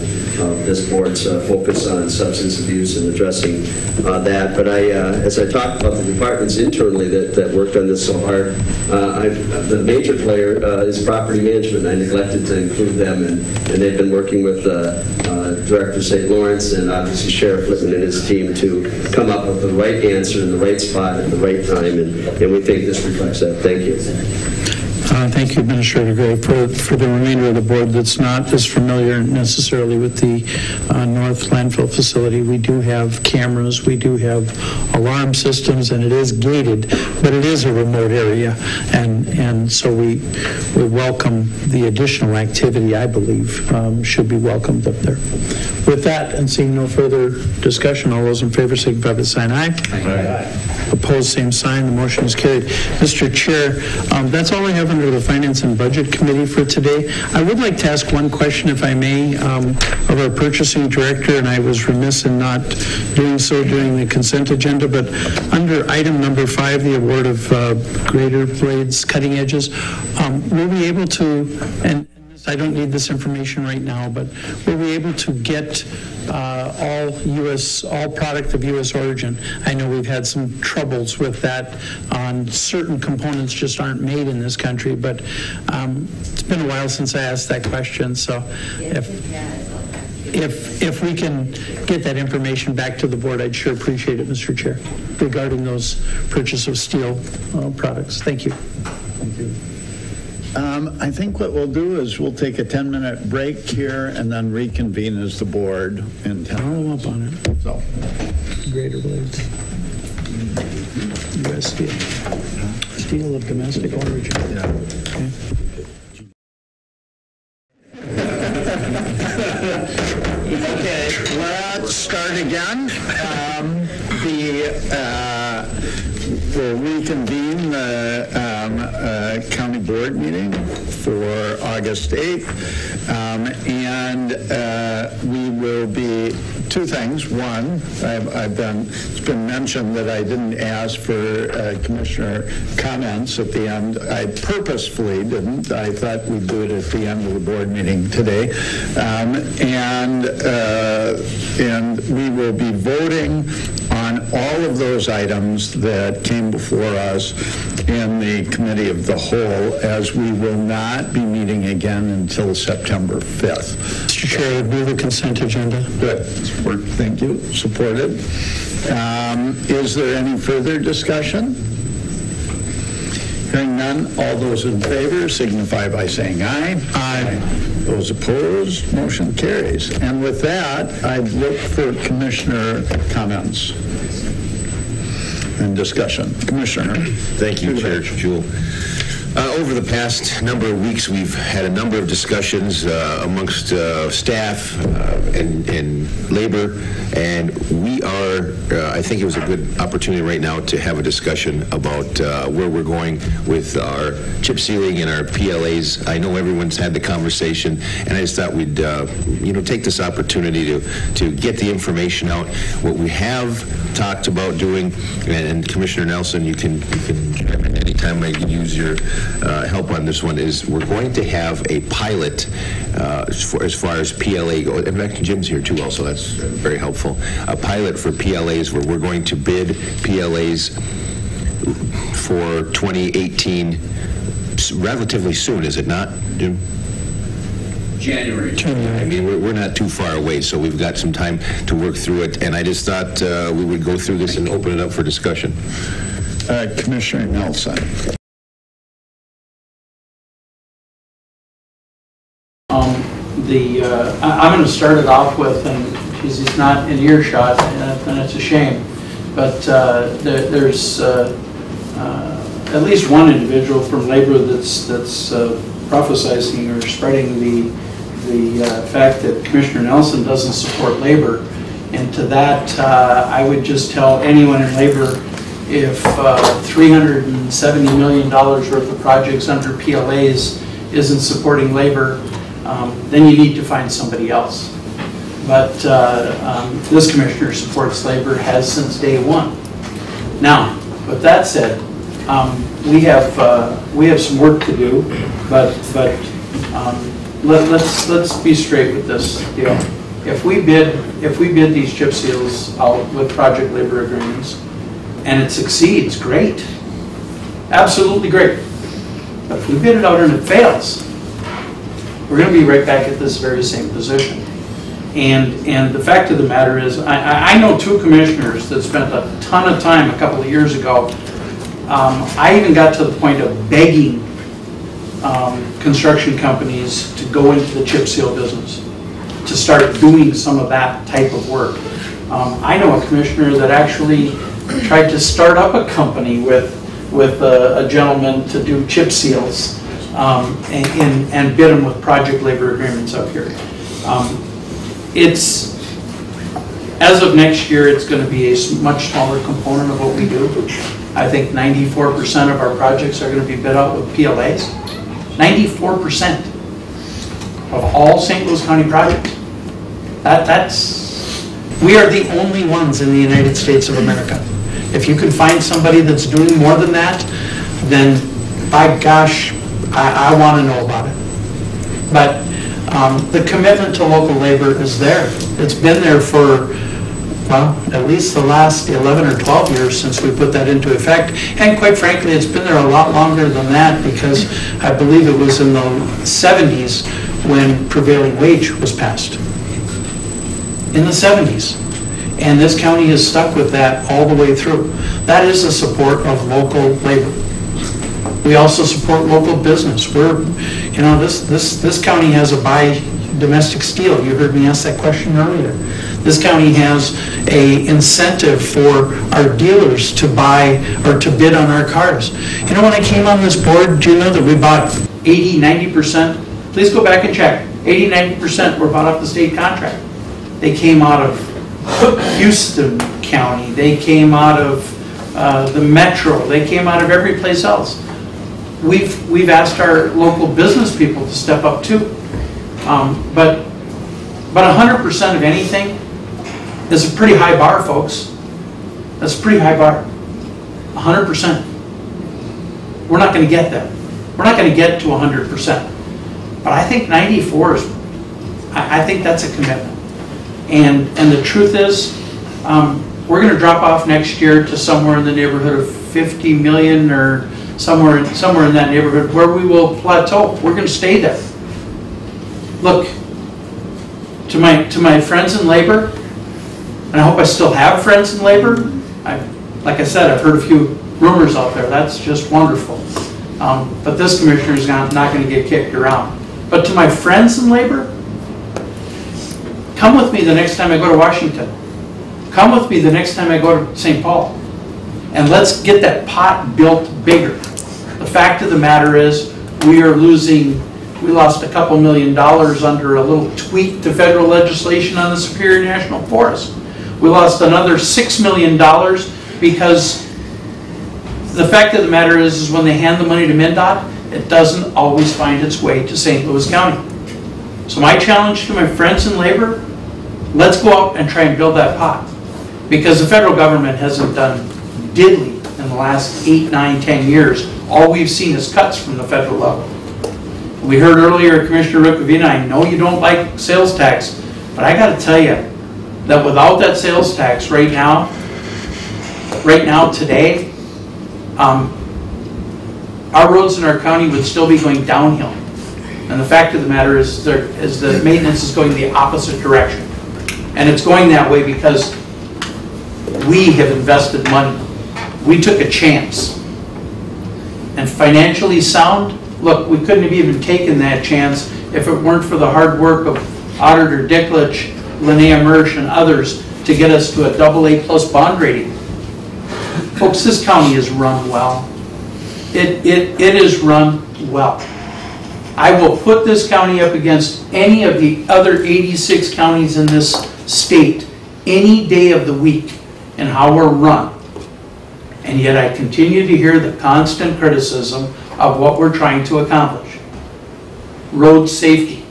this board's focus on substance abuse and addressing that. But as I talked about the departments internally that worked on this so hard, the major player is property management. I neglected to include them, and they've been working with Director St. Lawrence and obviously Sheriff Lippman and his team to come up with the right answer in the right spot at the right time, and we think this reflects that. Thank you. Thank you, Administrator Gray. For the remainder of the board that's not as familiar necessarily with the North Landfill facility, we do have cameras, we do have alarm systems, and it is gated, but it is a remote area, and so we welcome the additional activity, I believe, should be welcomed up there. With that, and seeing no further discussion, all those in favor signify by saying aye. Aye. Opposed, same sign. The motion is carried. Mr. Chair, that's all I have under the Finance and Budget Committee for today. I would like to ask one question, if I may, of our purchasing director, and I was remiss in not doing so during the consent agenda, but under item number 5, the award of grader blades, cutting edges, we'll be able to, and I don't need this information right now, but we'll be able to get all product of U.S. origin. I know we've had some troubles with that on certain components just aren't made in this country, but it's been a while since I asked that question, so if we can get that information back to the board, I'd sure appreciate it, Mr. Chair, regarding those purchase of steel products. Thank you. Thank you. I think what we'll do is we'll take a 10-minute break here and then reconvene as the board in 10 minutes. Follow up on it. So, Greater blades. U.S. steel. Steel of domestic origin. yeah. Okay. Okay, let's start again. We'll reconvene the county board meeting for August 8th, and we will be two things. One, it's been mentioned that I didn't ask for commissioner comments at the end. I purposefully didn't. I thought we'd do it at the end of the board meeting today. And we will be voting on all of those items that came before us in the committee of the whole, as we will not be meeting again until September 5th. Mr. Chair, I would move the consent agenda. Good. Thank you. Supported. Is there any further discussion? Hearing none, all those in favor signify by saying aye. Aye. Those opposed, motion carries. And with that, I'd look for commissioner comments and discussion. Commissioner. Thank you, Chair Jewell. Over the past number of weeks, we've had a number of discussions amongst staff and labor, and we are, I think it was a good opportunity right now to have a discussion about where we're going with our chip sealing and our PLAs. I know everyone's had the conversation, and I just thought we'd, take this opportunity to get the information out. What we have talked about doing, and Commissioner Nelson, you can anytime I can use your help on this one, is we're going to have a pilot as far as PLA goes. In fact, Jim's here too also, that's very helpful. A pilot for PLAs where we're going to bid PLAs for 2018 relatively soon, is it not, Jim? January. I mean, we're not too far away, so we've got some time to work through it, and I just thought we would go through this and open it up for discussion. Commissioner Nelson. I'm going to start it off with, and geez, he's not in earshot, and it's a shame, but there's at least one individual from labor that's prophesizing or spreading the fact that Commissioner Nelson doesn't support labor. And to that, I would just tell anyone in labor, if $370 million worth of projects under PLAs isn't supporting labor, then you need to find somebody else. But this commissioner supports labor, has since day one. Now, with that said, we have some work to do, but let's be straight with this deal. If we bid these chip seals out with project labor agreements, and it succeeds, great, absolutely great. But if we bid it out and it fails, we're going to be right back at this very same position. And the fact of the matter is, I know two commissioners that spent a ton of time a couple of years ago. I even got to the point of begging construction companies to go into the chip seal business, to start doing some of that type of work. I know a commissioner that actually tried to start up a company with a gentleman to do chip seals and bid them with project labor agreements up here. It's, as of next year, it's going to be a much smaller component of what we do. I think 94% of our projects are going to be bid out with PLAs. 94% of all St. Louis County projects. We are the only ones in the United States of America. If you can find somebody that's doing more than that, then by gosh, I want to know about it. But the commitment to local labor is there. It's been there for, well, at least the last 11 or 12 years since we put that into effect. And quite frankly, it's been there a lot longer than that, because I believe it was in the 70s when prevailing wage was passed. In the 70s. And this county has stuck with that all the way through. That is the support of local labor. We also support local business. This county has a buy domestic steel. You heard me ask that question earlier. This county has a incentive for our dealers to buy or to bid on our cars. You know, when I came on this board, do you know that we bought 80, 90%? Please go back and check. 80, 90% were bought off the state contract. They came out of Houston County. They came out of the Metro. They came out of every place else. We've asked our local business people to step up too. But 100% of anything is a pretty high bar, folks. That's a pretty high bar. 100%. We're not going to get there. We're not going to get to 100%. But I think 94 is, I think that's a commitment. And the truth is, we're going to drop off next year to somewhere in the neighborhood of 50 million or somewhere in that neighborhood where we will plateau. We're going to stay there. Look, to my friends in labor, and I hope I still have friends in labor. Like I said, I've heard a few rumors out there. That's just wonderful. But this commissioner is not going to get kicked around. But to my friends in labor, come with me the next time I go to Washington. Come with me the next time I go to St. Paul. And let's get that pot built bigger. The fact of the matter is, we lost a couple $1 million under a little tweak to federal legislation on the Superior National Forest. We lost another $6 million because the fact of the matter is when they hand the money to MnDOT, it doesn't always find its way to St. Louis County. So my challenge to my friends in labor, let's go out and try and build that pot. Because the federal government hasn't done diddly in the last 8, 9, 10 years. All we've seen is cuts from the federal level. We heard earlier, Commissioner Rukavina, I know you don't like sales tax, but I got to tell you that without that sales tax right now today, our roads in our county would still be going downhill. And the fact of the matter is the maintenance is going the opposite direction. And it's going that way because we have invested money. We took a chance. And financially sound, look, we couldn't have even taken that chance if it weren't for the hard work of Auditor Dicklich, Linnea Mersch, and others to get us to a AA+ bond rating. Folks, this county is run well. It is run well. I will put this county up against any of the other 86 counties in this state any day of the week in how we're run. And yet I continue to hear the constant criticism of what we're trying to accomplish. Road safety.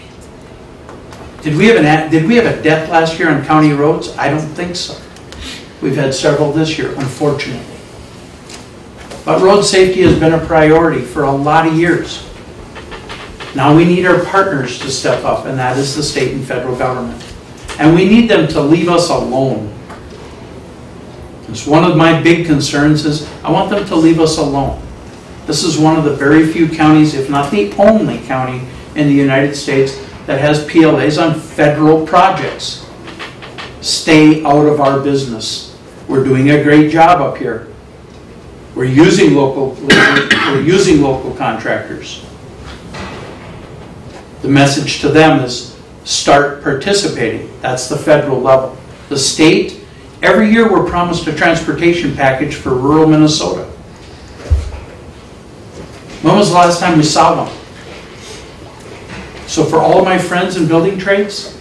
Did we have a death last year on county roads? I don't think so. We've had several this year, unfortunately. But road safety has been a priority for a lot of years. Now we need our partners to step up, and that is the state and federal government. And we need them to leave us alone. It's one of my big concerns is I want them to leave us alone. This is one of the very few counties, if not the only county in the United States that has PLAs on federal projects. Stay out of our business. We're doing a great job up here. We're using local labor, we're using local contractors. The message to them is start participating. That's the federal level. The state, every year we're promised a transportation package for rural Minnesota. When was the last time we saw one? So for all of my friends in building trades,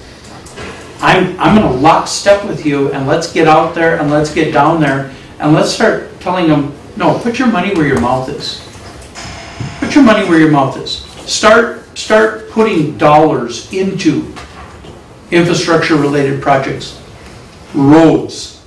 I'm going to lockstep with you, and let's get out there and let's get down there and let's start telling them, no, put your money where your mouth is. Put your money where your mouth is. Start putting dollars into infrastructure-related projects, roads.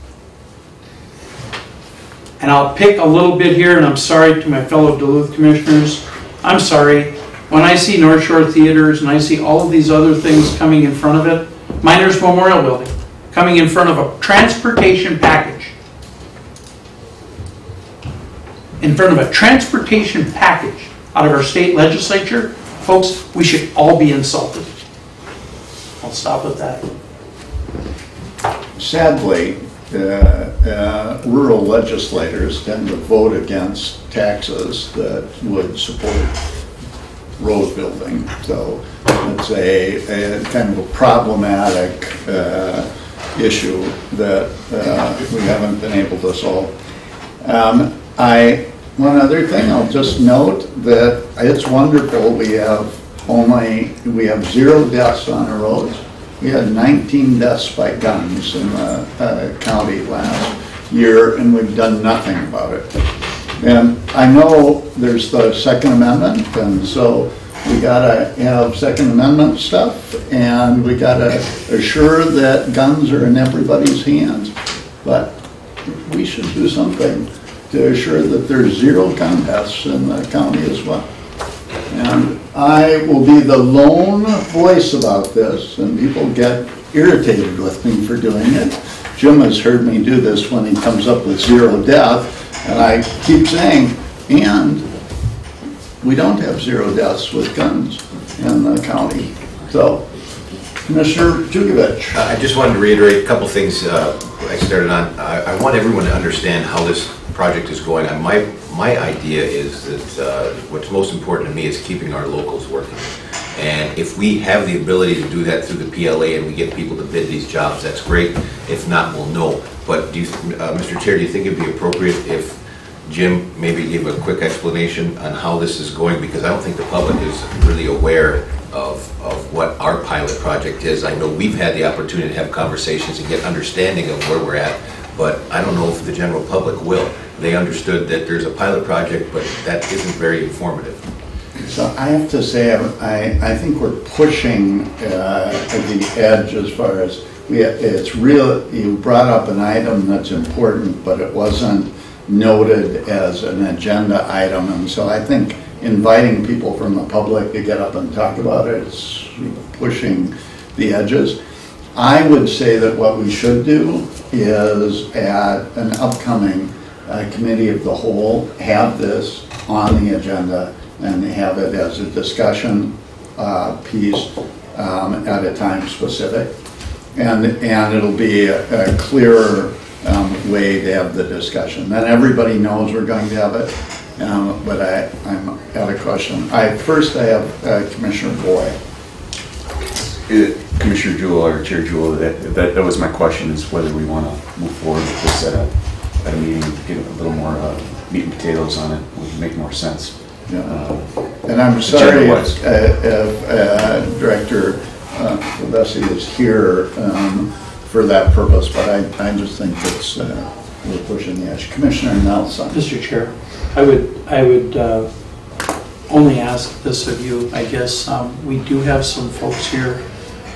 And I'll pick a little bit here, and I'm sorry to my fellow Duluth commissioners. I'm sorry. When I see North Shore Theaters and I see all of these other things coming in front of it, Miners Memorial Building, coming in front of a transportation package. In front of a transportation package out of our state legislature, folks, we should all be insulted. I'll stop with that. Sadly, rural legislators tend to vote against taxes that would support road building. So it's a kind of a problematic issue that we haven't been able to solve. One other thing, I'll just note that it's wonderful we have 0 deaths on the roads. We had 19 deaths by guns in the county last year, and we've done nothing about it. And I know there's the Second Amendment, and so we gotta have Second Amendment stuff, and we gotta assure that guns are in everybody's hands. But we should do something to assure that there's zero gun deaths in the county as well. And I will be the lone voice about this, and people get irritated with me for doing it. Jim has heard me do this when he comes up with zero death, and I keep saying, and we don't have zero deaths with guns in the county. So, Commissioner Jugovich. I just wanted to reiterate a couple things I started on. I want everyone to understand how this project is going. My idea is that what's most important to me is keeping our locals working. And if we have the ability to do that through the PLA and we get people to bid these jobs, that's great. If not, we'll know. But do you, Mr. Chair, do you think it'd be appropriate if Jim maybe gave a quick explanation on how this is going? Because I don't think the public is really aware of what our pilot project is. I know we've had the opportunity to have conversations and get understanding of where we're at, but I don't know if the general public will. They understood that there's a pilot project, but that isn't very informative. So I have to say, I think we're pushing at the edge as far as, it's real. You brought up an item that's important, but it wasn't noted as an agenda item, and so I think inviting people from the public to get up and talk about it is pushing the edges. I would say that what we should do is at an upcoming committee of the whole, have this on the agenda and have it as a discussion piece at a time specific. And it'll be a clearer way to have the discussion. Then everybody knows we're going to have it, but I'm at a question. First I have Commissioner Boyle. Commissioner Jewell or Chair Jewell, that was my question, is whether we want to move forward with this at a meeting, get a little more meat and potatoes on it, would make more sense. Yeah. And I'm sorry if Director Vesey is here for that purpose, but I just think it's we're pushing the edge. Commissioner Nelson. Mr. Chair, I would only ask this of you. I guess we do have some folks here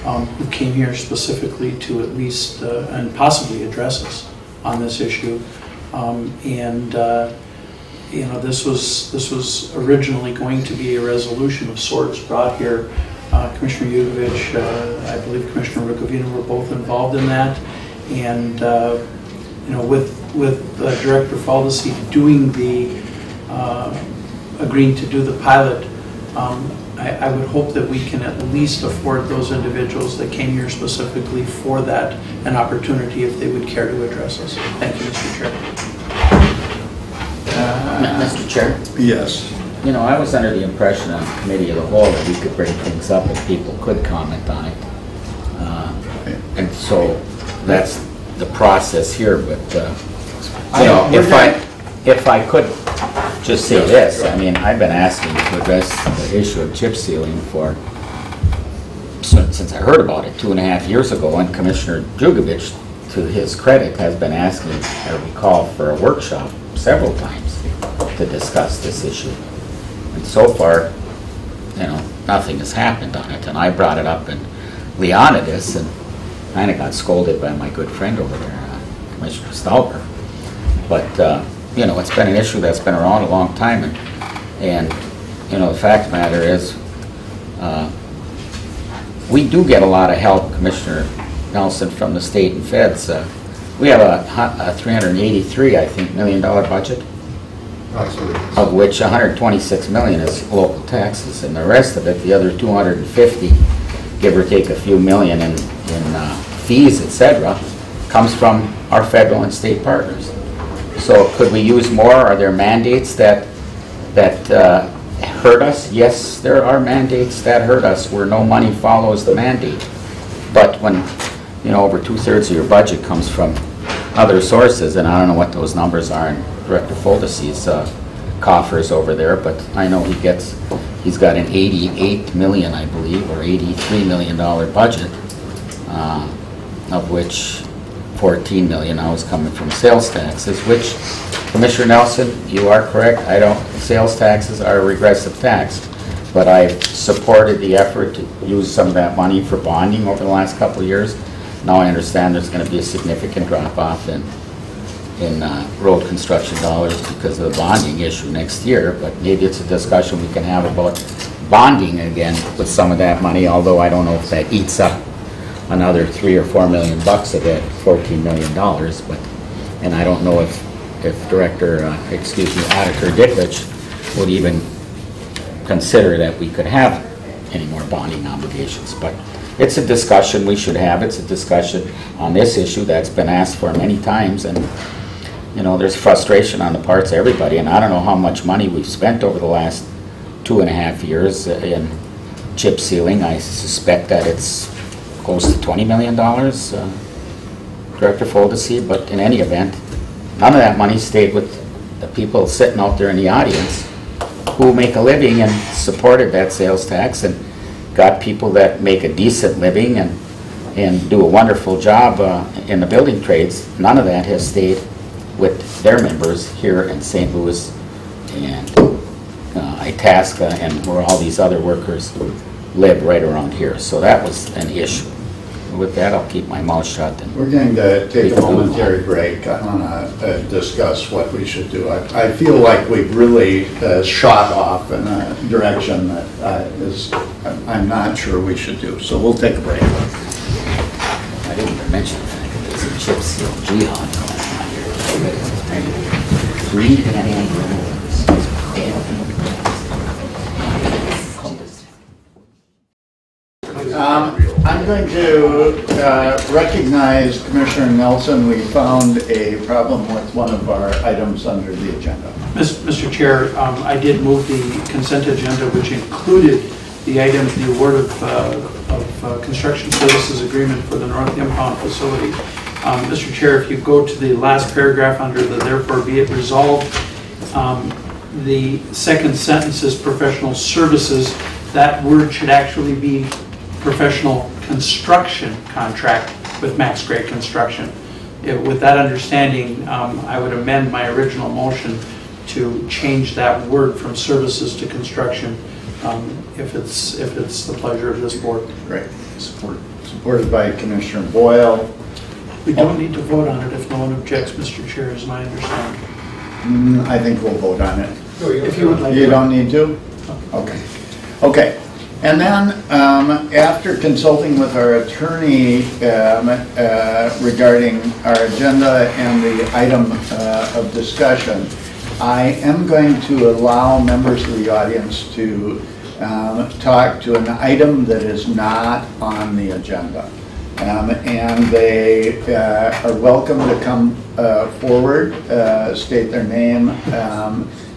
who came here specifically to at least and possibly address us on this issue, you know, this was originally going to be a resolution of sorts brought here. Commissioner Jugovich, I believe Commissioner Rukavina were both involved in that, and you know, with Director Faldesi doing the agreeing to do the pilot, I would hope that we can at least afford those individuals that came here specifically for that an opportunity if they would care to address us. Thank you, Mr. Chair. Mr. Chair? Yes. You know, I was under the impression on the committee of the whole that we could bring things up and people could comment on it. And so that's the process here, but you know, if I could just say this, I mean, I've been asking to address the issue of chip sealing since I heard about it 2.5 years ago, and Commissioner Jugovich, to his credit, has been asking, I recall, for a workshop several times to discuss this issue. And so far, you know, nothing has happened on it. And I brought it up in Leonidas and kind of got scolded by my good friend over there, Commissioner Stauber. But, you know, it's been an issue that's been around a long time. And you know, the fact of the matter is, we do get a lot of help, Commissioner Nelson, from the state and feds. We have a $383 million budget, of which $126 million is local taxes, and the rest of it, the other $250, give or take a few million in fees, etc., comes from our federal and state partners. So could we use more? Are there mandates that hurt us? Yes, there are mandates that hurt us where no money follows the mandate. But when, you know, over 2/3 of your budget comes from other sources, and I don't know what those numbers are in Director Foldesi's coffers over there, but I know he's got an $88 million, I believe, or $83 million budget, of which $14 million now is coming from sales taxes, which, Commissioner Nelson, you are correct. Sales taxes are a regressive tax. but I've supported the effort to use some of that money for bonding over the last couple of years. Now I understand there's going to be a significant drop-off in road construction dollars because of the bonding issue next year, but maybe it's a discussion we can have about bonding again with some of that money, although I don't know if that eats up another $3 or $4 million bucks of that $14 million, but, and I don't know if Auditor Dittrich would even consider that we could have any more bonding obligations, but it's a discussion we should have. It's a discussion on this issue that's been asked for many times, and you know, there's frustration on the parts of everybody, and I don't know how much money we've spent over the last 2.5 years in chip sealing. I suspect that it's close to $20 million, Director Foldesy, but in any event, none of that money stayed with the people sitting out there in the audience who make a living and supported that sales tax and got people that make a decent living and do a wonderful job in the building trades. None of that has stayed with their members here in St. Louis and Itasca and where all these other workers live right around here. So that was an issue. With that, I'll keep my mouth shut. And we're going to take a momentary break. I want to discuss what we should do. I feel like we've really shot off in a direction that I'm not sure we should do. So we'll take a break. I didn't even mention the fact that there's a chip seal jihad going on here. Read I'm going to recognize Commissioner Nelson. We found a problem with one of our items under the agenda. Mr. Chair, I did move the consent agenda, which included the item, the award of construction services agreement for the North Impound facility. Mr. Chair, if you go to the last paragraph under the therefore be it resolved, the second sentence is professional services. That word should actually be professional construction contract with Max Gray Construction. With that understanding, I would amend my original motion to change that word from services to construction, if it's the pleasure of this board. Great. Supported by Commissioner Boyle. We don't need to vote on it if no one objects, Mr. Chair, is my understanding. I think we'll vote on it. If you would like You don't need to? Okay. Okay. And then, after consulting with our attorney regarding our agenda and the item of discussion, I am going to allow members of the audience to talk to an item that is not on the agenda. And they are welcome to come forward, state their name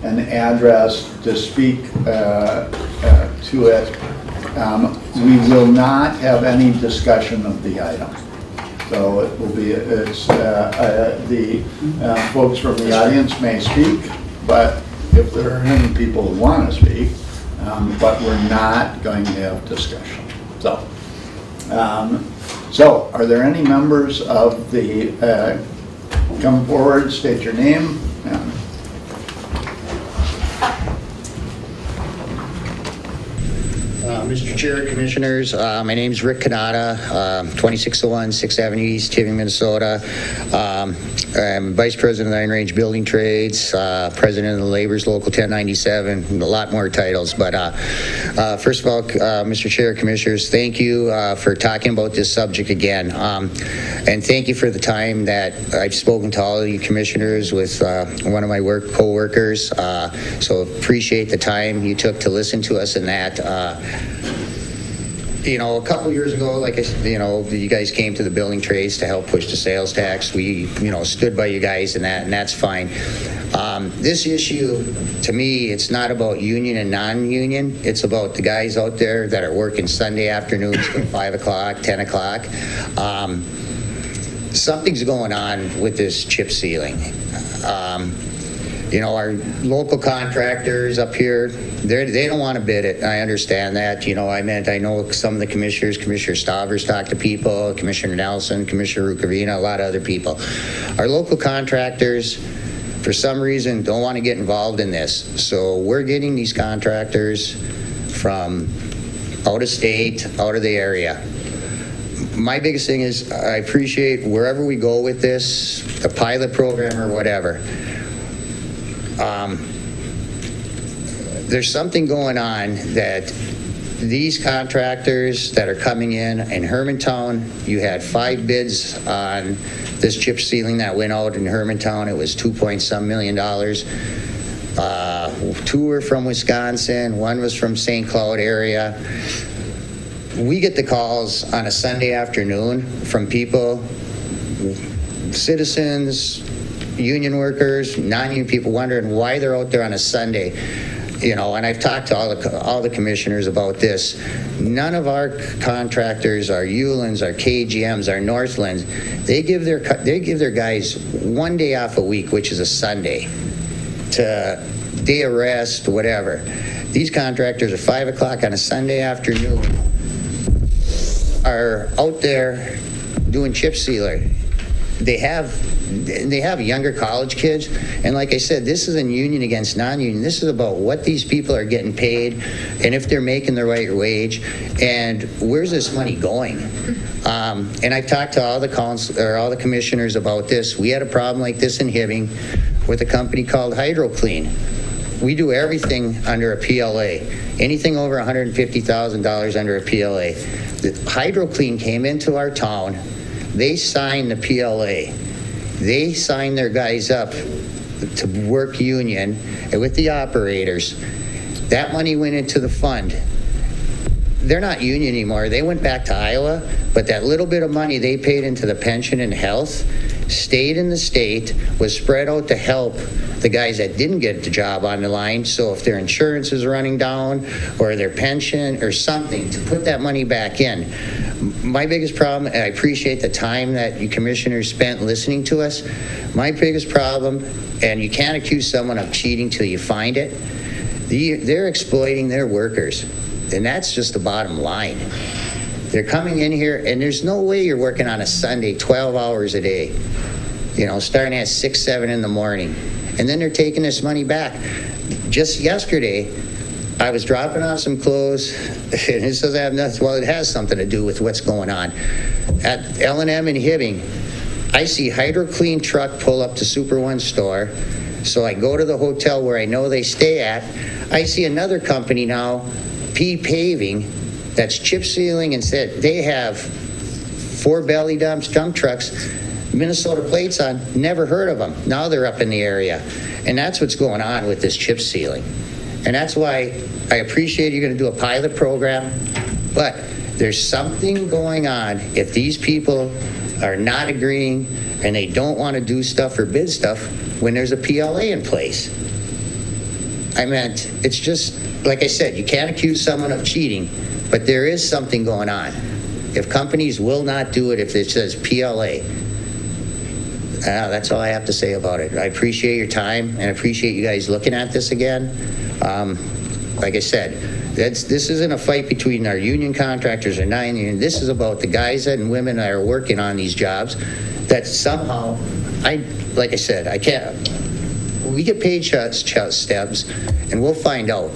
and address to speak to it. We will not have any discussion of the item. So it will be, the folks from the audience may speak, but if there are any people who want to speak, but we're not going to have discussion. So, are there any members of the, come forward, state your name. Mr. Chair, Commissioners, my name is Rick Canada, 2601 6th Avenue East, Tipping, Minnesota. I'm Vice President of Iron Range Building Trades, President of the Labor's Local 1097, a lot more titles. But first of all, Mr. Chair, Commissioners, thank you for talking about this subject again. And thank you for the time that I've spoken to all of you Commissioners with one of my co-workers. So appreciate the time you took to listen to us in that. You know, a couple years ago, like I said, you know, you guys came to the building trades to help push the sales tax. We, you know, stood by you guys in that, and that's fine. This issue, to me, it's not about union and non-union. It's about the guys out there that are working Sunday afternoons from 5 o'clock, 10 o'clock. Something's going on with this chip sealing. You know, our local contractors up here, they don't want to bid it. I understand that. You know, I know some of the commissioners, Commissioner Stavers talked to people, Commissioner Nelson, Commissioner Rukavina, a lot of other people. Our local contractors, for some reason, don't want to get involved in this. So we're getting these contractors from out of state, out of the area. My biggest thing is I appreciate wherever we go with this, the pilot program or whatever. There's something going on that these contractors that are coming in Hermantown, you had 5 bids on this chip sealing that went out in Hermantown. It was $2.some million. 2 were from Wisconsin, 1 was from St. Cloud area. We get the calls on a Sunday afternoon from people, citizens, union workers, non-union people, wondering why they're out there on a Sunday. You know, and I've talked to all the commissioners about this. None of our contractors, our Uhlans, our KGMs, our Northlands, they give their guys 1 day off a week, which is a Sunday, to day of rest, whatever. These contractors at 5 o'clock on a Sunday afternoon are out there doing chip sealer. They have younger college kids, and like I said, this isn't union against non-union. This is about what these people are getting paid, and if they're making the right wage, and where's this money going? And I've talked to all the commissioners about this. We had a problem like this in Hibbing with a company called HydroClean. We do everything under a PLA. Anything over $150,000 under a PLA. The HydroClean came into our town. They signed the PLA. They signed their guys up to work union and with the operators. That money went into the fund. They're not union anymore. They went back to Iowa, but that little bit of money they paid into the pension and health stayed in the state, was spread out to help the guys that didn't get the job on the line. So if their insurance is running down or their pension or something, to put that money back in. My biggest problem, and I appreciate the time that you commissioners spent listening to us, my biggest problem, and you can't accuse someone of cheating till you find it, they're exploiting their workers. And that's just the bottom line. They're coming in here, and there's no way you're working on a Sunday 12 hours a day, you know, starting at 6, 7 in the morning. And then they're taking this money back. Just yesterday, I was dropping off some clothes, and this doesn't have nothing, well, it has something to do with what's going on. At L&M in Hibbing, I see HydroClean truck pull up to Super One store, so I go to the hotel where I know they stay at. I see another company now, P Paving, that's chip sealing, and said they have 4 belly dump trucks, Minnesota plates on, never heard of them. Now they're up in the area. And that's what's going on with this chip sealing. And that's why I appreciate you're going to do a pilot program, but there's something going on if these people are not agreeing and they don't want to do stuff or bid stuff when there's a PLA in place. I meant, it's just, like I said, you can't accuse someone of cheating, but there is something going on. If companies will not do it if it says PLA, that's all I have to say about it. I appreciate your time and appreciate you guys looking at this again. Like I said, this isn't a fight between our union contractors or non-union. This is about the guys and women that are working on these jobs that somehow, like I said, I can't. We get paid stubs, and we'll find out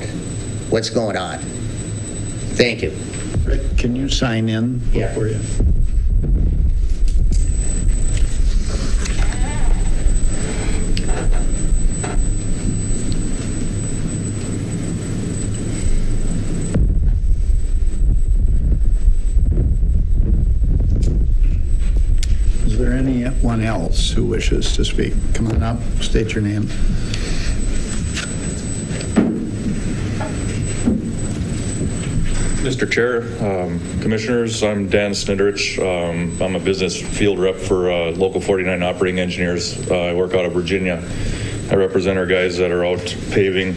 what's going on. Thank you. Rick, can you sign in for you? Is there anyone else who wishes to speak? Come on up, state your name. Mr. Chair, Commissioners, I'm Dan Snidrich. I'm a business field rep for Local 49 Operating Engineers. I work out of Virginia. I represent our guys that are out paving,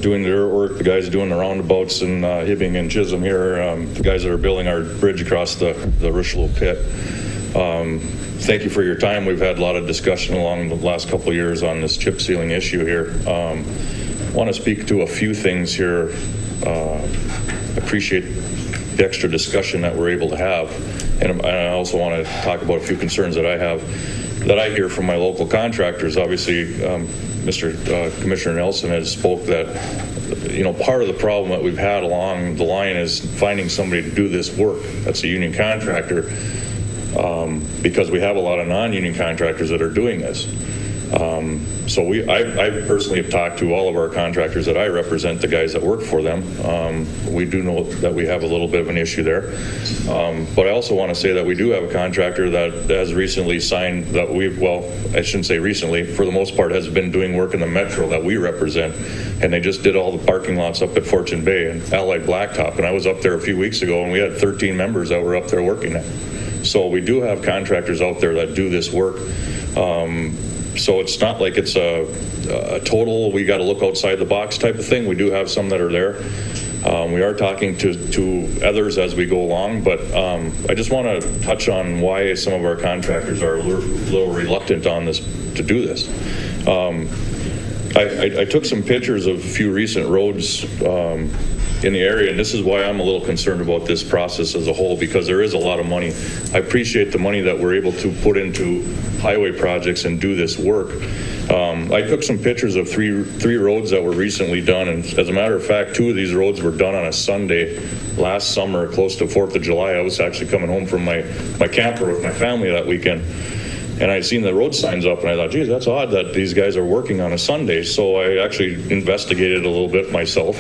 doing their work, the guys doing the roundabouts in Hibbing and Chisholm here, the guys that are building our bridge across the Richelieu pit. Thank you for your time. We've had a lot of discussion along the last couple of years on this chip sealing issue here. I want to speak to a few things here. Appreciate the extra discussion that we're able to have, and I also want to talk about a few concerns that I have, that I hear from my local contractors. Obviously, Mr. Commissioner Nelson has spoke that part of the problem that we've had along the line is finding somebody to do this work. That's a union contractor, because we have a lot of non-union contractors that are doing this. So I personally have talked to all of our contractors that I represent, the guys that work for them. We do know that we have a little bit of an issue there. But I also want to say that we do have a contractor that has recently signed that I shouldn't say recently, for the most part has been doing work in the metro that we represent. And they just did all the parking lots up at Fortune Bay and Allied Blacktop. And I was up there a few weeks ago and we had 13 members that were up there working there. So we do have contractors out there that do this work. So it's not like it's a total, we got to look outside the box type of thing. We do have some that are there. We are talking to others as we go along, but I just want to touch on why some of our contractors are a little reluctant on this to do this. I took some pictures of a few recent roads in the area, and this is why I'm a little concerned about this process as a whole, because there is a lot of money. I appreciate the money that we're able to put into highway projects and do this work. I took some pictures of three roads that were recently done, and as a matter of fact, 2 of these roads were done on a Sunday last summer, close to 4th of July. I was actually coming home from my camper with my family that weekend, and I seen the road signs up, and I thought, geez, that's odd that these guys are working on a Sunday. So I actually investigated a little bit myself.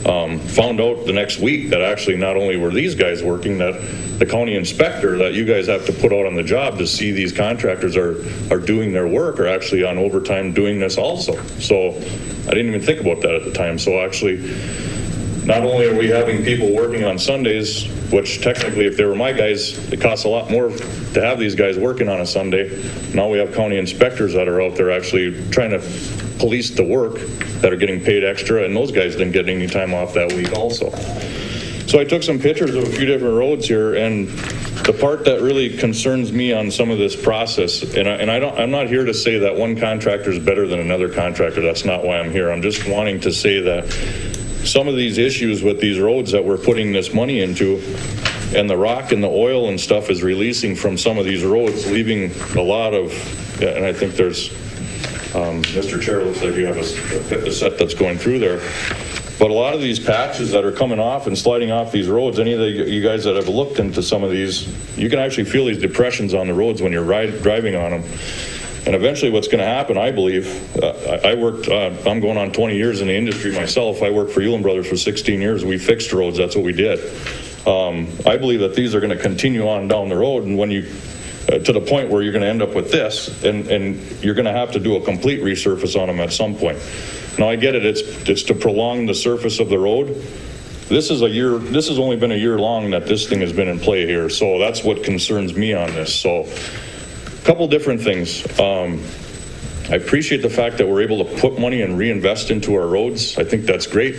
Found out the next week that actually not only were these guys working, that the county inspector that you guys have to put out on the job to see these contractors are doing their work are actually on overtime doing this also. So I didn't even think about that at the time. So actually, not only are we having people working on Sundays, which technically if they were my guys, it costs a lot more to have these guys working on a Sunday. Now we have county inspectors that are out there actually trying to police the work that are getting paid extra, and those guys didn't get any time off that week also. So I took some pictures of a few different roads here, and the part that really concerns me on some of this process, I'm not here to say that one contractor is better than another contractor. That's not why I'm here. I'm just wanting to say that some of these issues with these roads that we're putting this money into, and the rock and the oil and stuff is releasing from some of these roads, leaving a lot of, and I think there's, Mr. Chair, looks like you have a set that's going through there. But a lot of these patches that are coming off and sliding off these roads, any of you guys that have looked into some of these, you can actually feel these depressions on the roads when you're driving on them. And eventually what's going to happen, I believe, I'm going on 20 years in the industry myself. I worked for Chisholm Brothers for 16 years. We fixed roads. That's what we did. I believe that these are going to continue on down the road, and when you to the point where you're going to end up with this, and you're going to have to do a complete resurface on them at some point. Now I get it, it's to prolong the surface of the road. This is only been a year long that this thing has been in play here, so that's what concerns me on this. So a couple different things. I appreciate the fact that we're able to put money and reinvest into our roads. I think that's great.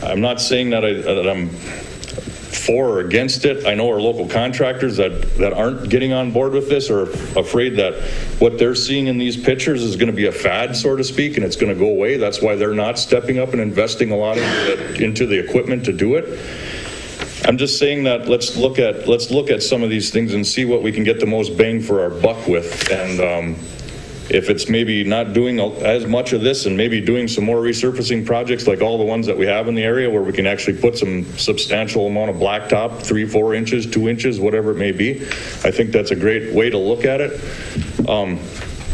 I'm not saying that I'm for or against it. I know our local contractors that aren't getting on board with this are afraid that what they're seeing in these pictures is going to be a fad, so to speak, and it's going to go away. That's why they're not stepping up and investing a lot into the equipment to do it. I'm just saying that let's look at some of these things and see what we can get the most bang for our buck with. And if it's maybe not doing as much of this and maybe doing some more resurfacing projects like all the ones that we have in the area where we can actually put some substantial amount of blacktop, 3, 4 inches, 2 inches, whatever it may be, I think that's a great way to look at it.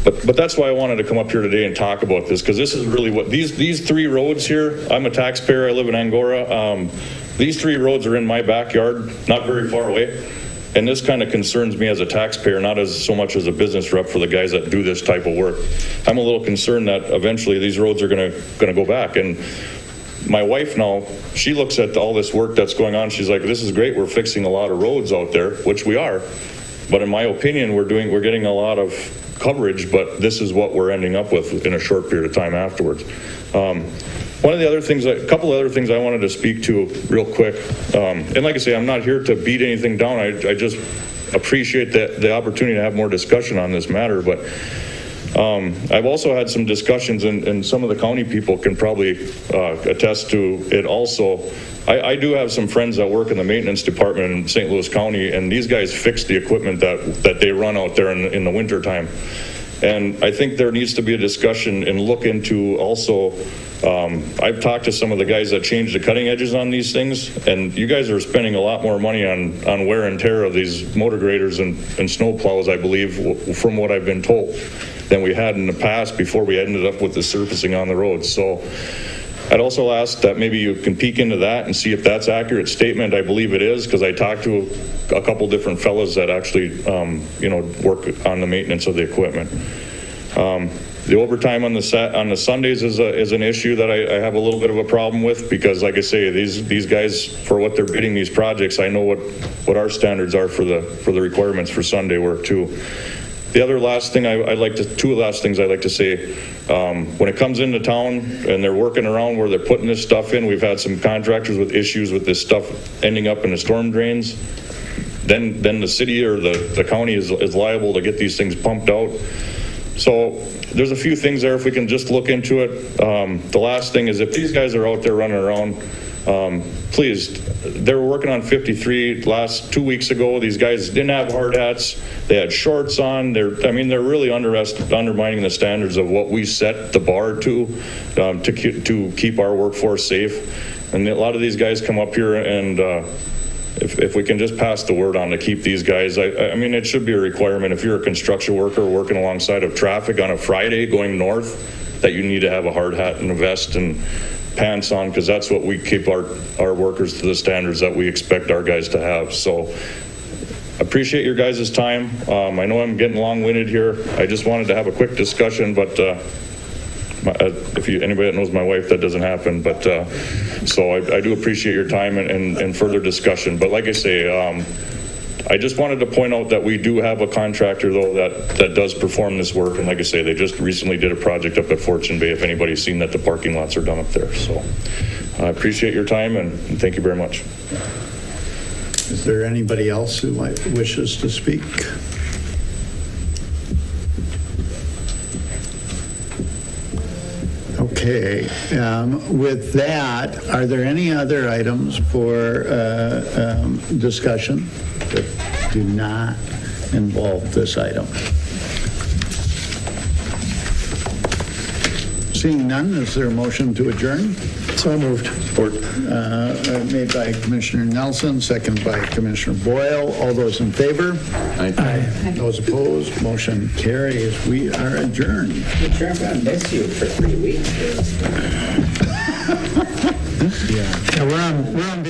But that's why I wanted to come up here today and talk about this, because this is really what these 3 roads here. I'm a taxpayer. I live in Angora. These 3 roads are in my backyard, not very far away. And this kind of concerns me as a taxpayer, not as so much as a business rep for the guys that do this type of work. I'm a little concerned that eventually these roads are going to go back. And my wife now, she looks at all this work that's going on. She's like, this is great. We're fixing a lot of roads out there, which we are. But in my opinion, we're getting a lot of coverage, but this is what we're ending up with in a short period of time afterwards. A couple other things I wanted to speak to real quick. And like I say, I'm not here to beat anything down. I just appreciate the opportunity to have more discussion on this matter. But I've also had some discussions, and some of the county people can probably attest to it also. I do have some friends that work in the maintenance department in St. Louis County, and these guys fix the equipment that they run out there in the winter time. And I think there needs to be a discussion and look into also, I've talked to some of the guys that change the cutting edges on these things, and you guys are spending a lot more money on wear and tear of these motor graders and snow plows, I believe, from what I've been told, than we had in the past before we ended up with the surfacing on the roads. So I'd also ask that maybe you can peek into that and see if that's an accurate statement. I believe it is, because I talked to a couple different fellows that actually, work on the maintenance of the equipment. The overtime on the Sundays is an issue that I have a little bit of a problem with, because, like I say, these guys, for what they're bidding these projects, I know what our standards are for the requirements for Sunday work too. The other last thing two last things I'd like to say, when it comes into town and they're working around where they're putting this stuff in, we've had some contractors with issues with this stuff ending up in the storm drains. Then the city or the county is liable to get these things pumped out. So there's a few things there if we can just look into it. The last thing is, if these guys are out there running around, please, they were working on 53 last 2 weeks ago. These guys didn't have hard hats. They had shorts on. They're really undermining the standards of what we set the bar to keep our workforce safe. And a lot of these guys come up here, and if we can just pass the word on to keep these guys, I mean, it should be a requirement if you're a construction worker working alongside of traffic on a Friday going north, that you need to have a hard hat and a vest and pants on, because that's what we keep our workers to the standards that we expect our guys to have. So appreciate your guys' time. I know I'm getting long-winded here. I just wanted to have a quick discussion, but if anybody that knows my wife, that doesn't happen. But so I do appreciate your time and further discussion. But like I say, I just wanted to point out that we do have a contractor, though, that does perform this work. And like I say, they just recently did a project up at Fortune Bay, if anybody's seen that. The parking lots are done up there. So I appreciate your time, and thank you very much. Is there anybody else who wishes to speak? Okay, with that, are there any other items for discussion that do not involve this item? Seeing none, is there a motion to adjourn? So moved. Made by Commissioner Nelson, seconded by Commissioner Boyle. All those in favor? Aye. Those opposed? Motion carries. We are adjourned. I'm sure I'm going to miss you for 3 weeks. Yeah, we're on